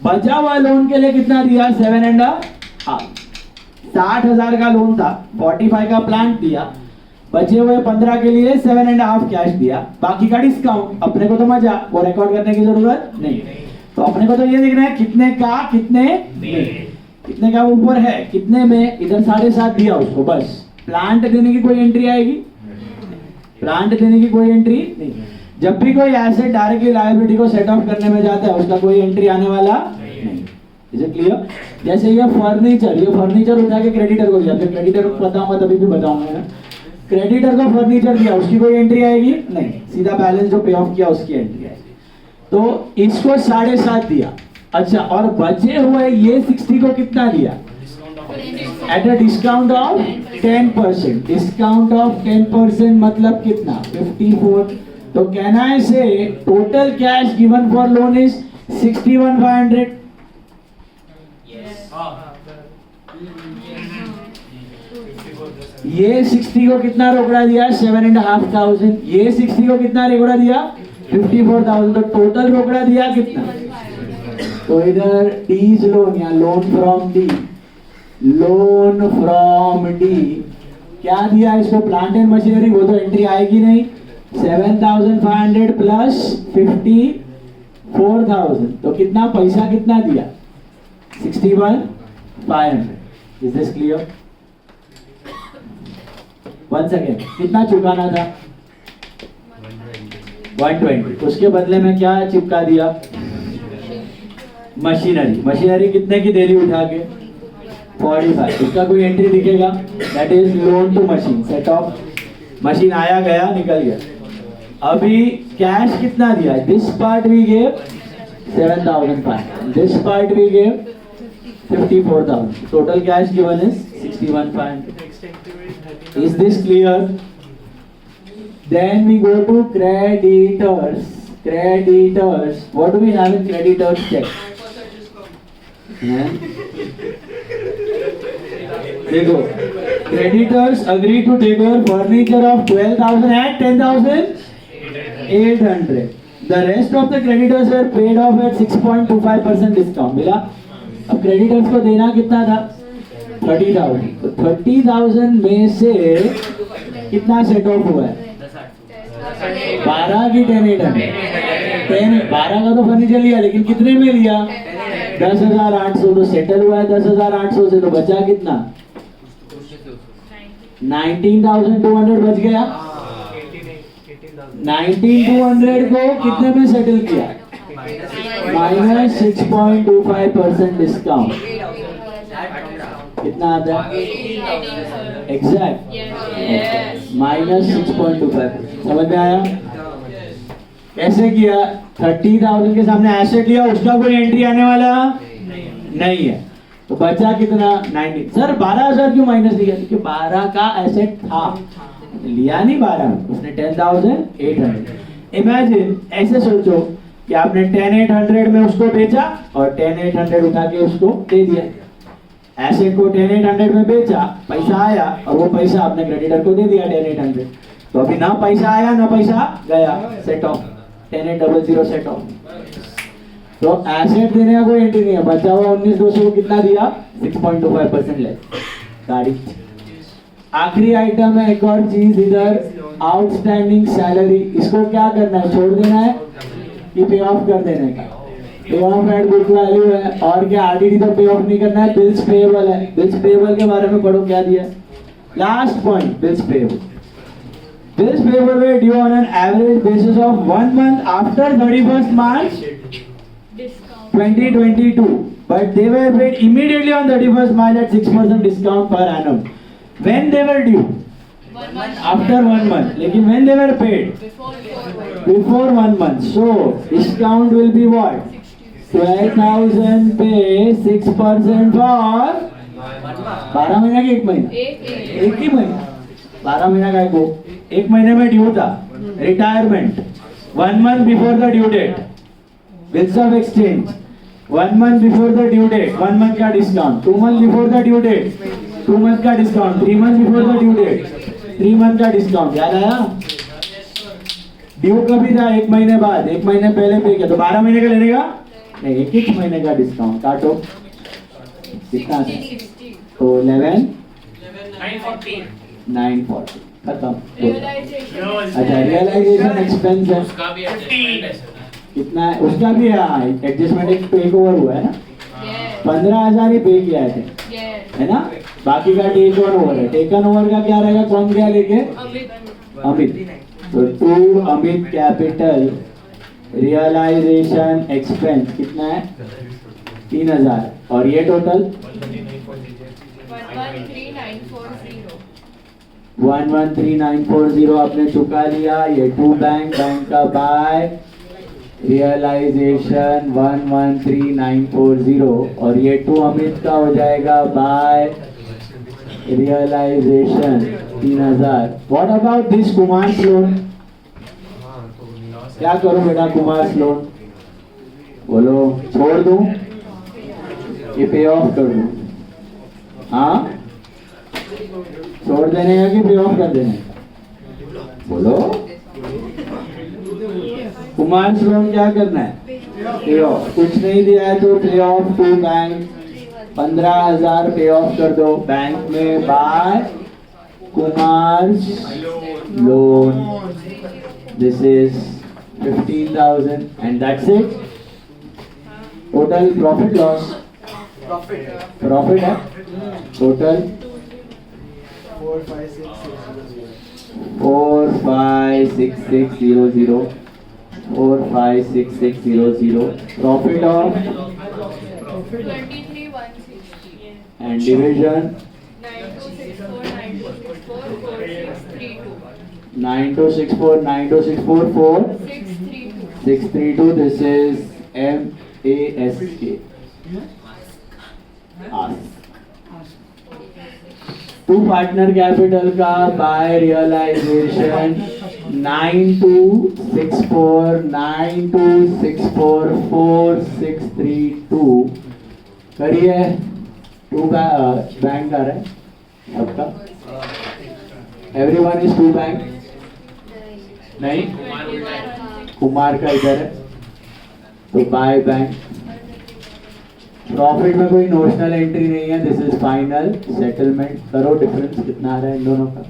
बचा हुआ लोन के लिए कितना दिया? 7.5। 60,000 का लोन था, 45 का प्लांट दिया, बचे हुए 15 के लिए 7.5 कैश दिया, बाकी का डिस्काउंट। अपने को तो मजा, वो रिकॉर्ड करने की जरूरत नहीं, तो अपने को तो ये देखना है कितने का कितने में, कितने का ऊपर है कितने में, इधर 7.5 दिया उसको, बस। प्लांट देने की कोई एंट्री आएगी? प्लांट देने की कोई एंट्री नहीं। जब भी कोई एसेट डायरेक्टली लायबिलिटी को सेट ऑफ करने में जाता है, उसका कोई एंट्री आने वाला नहीं। Is it clear? जैसे ये फर्नीचर उठा के क्रेडिटर को दिया, फिर क्रेडिटर को बताऊंगा तभी भी बताऊंगा ना। क्रेडिटर को फर्नीचर दिया, उसकी कोई एंट्री आएगी नहीं, सीधा बैलेंस जो पे ऑफ किया उसकी एंट्री आएगी। तो इसको 7.5 दिया, अच्छा, और बचे हुए ये 60 को कितना दिया? At a discount of 10%। Discount of 10% मतलब कितना? 54। तो कैन आई से total cash given for loan is 61,500। ये 60 को कितना रोकड़ा दिया? 7,500। ये 60 को कितना रोकड़ा दिया? 54,000। तो टोटल रोकड़ा दिया कितना? तो इधर डीज लोन या loan from D, loan from D क्या दिया इसको? प्लांट एंड मशीनरी, वो तो एंट्री आएगी नहीं। 7,500 प्लस 54,000, तो कितना पैसा कितना दिया? 61,500। Is this clear? Once again, कितना चुकाना था? 120। उसके बदले में क्या चिपका दिया? मशीनरी कितने की दे दी उठा के? 45। इसका कोई एंट्री दिखेगा? That is loan to machine, set off machine आया गया निकल गया। अभी कैश कितना दिया? This part we gave 7,500, this part we gave 54,000। Total cash given is 61,500। Next entry is 13. Is this clear? Then we go to creditors. Creditors. What do we have in creditors check? हैं? देखो, creditors agree to take over furniture of 12,000 at 10,800. The rest of the creditors were paid off at 6.25% discount. मिला? अब creditors को देना कितना था? 30,000। तो 30,000 में से कितना सेट ऑफ हुआ है? 12 की 10,800। 12 का तो फर्नीचर लिया, लेकिन कितने में लिया? 10,800। तो सेटल हुआ है 10,800 से, तो बचा कितना? 19,200 बच गया। 19,200 को कितने में सेटल किया? Minus 6.25% discount. कितना आता है? Exact minus 6.25। समझ में आया? कैसे किया? 30,000 के सामने एसेट लिया, उसका कोई एंट्री आने वाला नहीं है, तो बचा कितना? 90। सर 12,000 क्यों माइनस दिया? क्योंकि 12 का एसेट था, लिया नहीं 12 में, उसने 10,800। इमेजिन, ऐसे सोचो कि आपने 10,800 में उसको बेचा और 10,800 उठा के उसको दे दिया। एसेट को 10,800 में बेचा, पैसा आया और वो पैसा आपने क्रेडिटर को दे दिया 10,800। तो अभी ना पैसा आया ना पैसा गया, सेट ऑफ 10,800 सेट ऑफ। तो एसेट देने का कोई एंट्री नहीं है, बचा हुआ 19,200 को कितना दिया? 6.25% लेस गाड़ी। आखिरी आइटम है एक और चीज इधर, आउटस्टैंडिंग सैलरी। इसको क्या करना है? छोड़ देना है कि पे ऑफ कर देने का? पे ऑफ एट बुक वैल्यू है, और क्या आरडीडी तो पे ऑफ नहीं करना है, बिल्स पेएबल है। बिल्स पेएबल के बारे में पढ़ो, क्या दिया last point? Bills payable. Bills payable were due on an average basis of 1 month after 31st March 2022, but they were paid immediately on 31st March at 6% discount per annum. When they were due? 1 month. After 1 month. लेकिन when they were paid? Before 1 month. So discount will be what? 12,000 pay 6% for 12 महीना की 1 महीना? एक ही महीना। 12 महीना का को 1 महीने में ड्यू था। Retirement 1 month before the due date। Bills of exchange 1 month before the due date, 1 month का discount. 2 month before the due date, 2 month का discount. 3 month before the due date, 3 month का डिस्काउंट। याद आया? ड्यू कभी था? 1 महीने बाद, 1 महीने पहले पे किया, तो 12 महीने का लेने का नहीं, 1 महीने का डिस्काउंट काटो कितना था? तो 940 खत्म। अच्छा, रियलाइजेशन एक्सपेंस है कितना है? उसका भी है एडजस्टमेंट, एक टेक ओवर हुआ है ना, 15,000 ही पे किया है ना, बाकी का टेक ओवर है। टेकन ओवर का क्या रहेगा? कौन क्या लेके? अमित। तो to Amit capital realisation expense कितना है? 3000 और ये टोटल 113940 113940 आपने चुका लिया। ये टू बैंक का बाय रियलाइजेशन 113940 और ये टू अमित का हो जाएगा by realisation 3000। What about this Kumar loan? क्या करूं बेटा कुमार लोन? बोलो छोड़ दूं ये पे ऑफ कर दूं? हाँ छोड़ देने हैं कि पे ऑफ कर देने? बोलो कुमार लोन क्या करना है? पे ऑफ। कुछ नहीं दिया है तो पे ऑफ टू बैंक 15,000 पे ऑफ कर दो बैंक में by Kumar loan. This is 15,000 and that's it. Total profit loss? Profit है total 456600 456600 profit of 23,160 and division 9264 632. This is MASK. Ask. To partner capital का बाय रियलाइजेशन 9264 करिए। टू बैंक आ रहा है आपका? Everyone is to bank? नहीं कुमार का इधर है तो बाय बैंक। प्रॉफिट में कोई नोशनल एंट्री नहीं है। This is final settlement. करो डिफरेंस कितना आ रहा है इन दोनों का?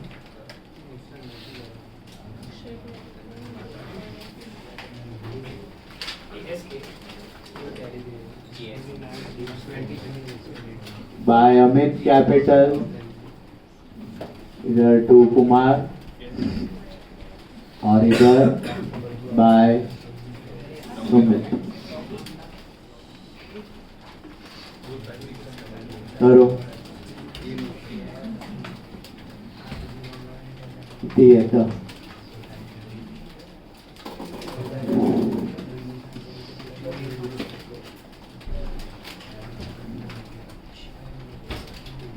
बाय अमित कैपिटल इधर टू कुमार और इधर बाय सुमित। करो दिए तो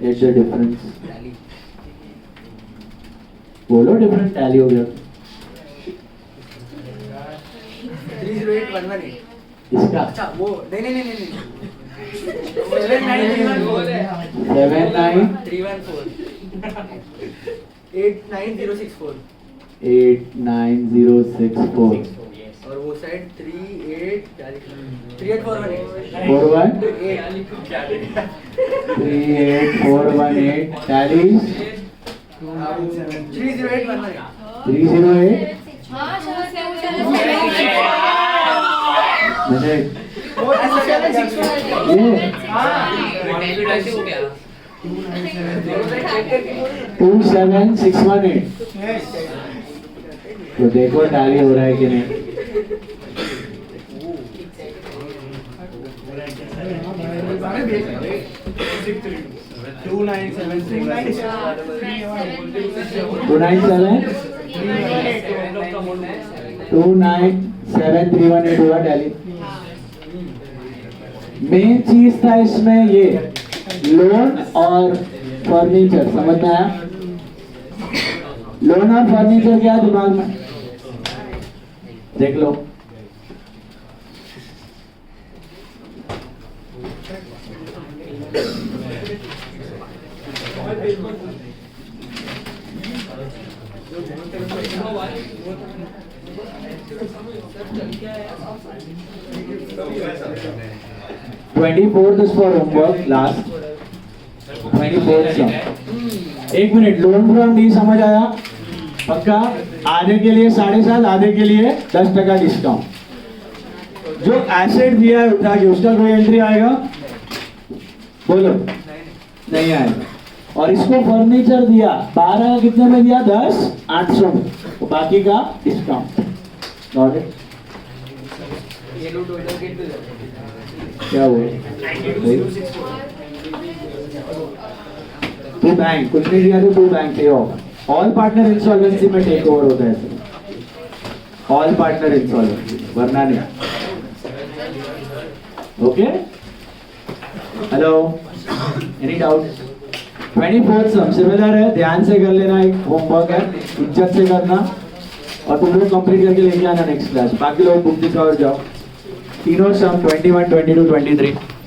इट्स अ डिफरेंस। बोलो डिफरेंट टैली हो गया 308,118। इसका अच्छा वो नहीं 79 79314 89064 89064 और वो साइड 38418 38418 टैली 308,118 308 मिनट ये 27618 तो देखो टैली हो रहा है कि नहीं? टू नाइन सेवन 318 होगा टैली। मेन चीज था इसमें ये लोन और फर्नीचर। समझ में आया? लोन और फर्नीचर क्या दिमाग में? देख लो। Twenty-fourth is for homework. Last 24th sum. एक मिनट। लोन फ्रॉम डी समझ आया? पक्का? आधे के लिए 7.5, आधे के लिए 10% डिस्काउंट। जो एसेट दिया है उठा के उसका कोई एंट्री आएगा? बोलो नहीं आएगा। और इसको फर्नीचर दिया 12 कितने में दिया? 10,800 में। तो बाकी का डिस्काउंट। Got it? ये लो टोटल कितना क्या हुआ? टू बैंक कुछ नहीं दिया तो to bank pay off all partner insolvency में टेक ओवर होता है ऑल पार्टनर इंसॉल्वेंसी वरना नहीं okay hello any doubt 24 some similar है ध्यान से कर लेना एक होमवर्क है इज्जत से करना और तुम लोग कंप्लीट करके लेके आना नेक्स्ट क्लास बाकी लोग बुक दिखाओ और जाओ तीनों सम 21 22 23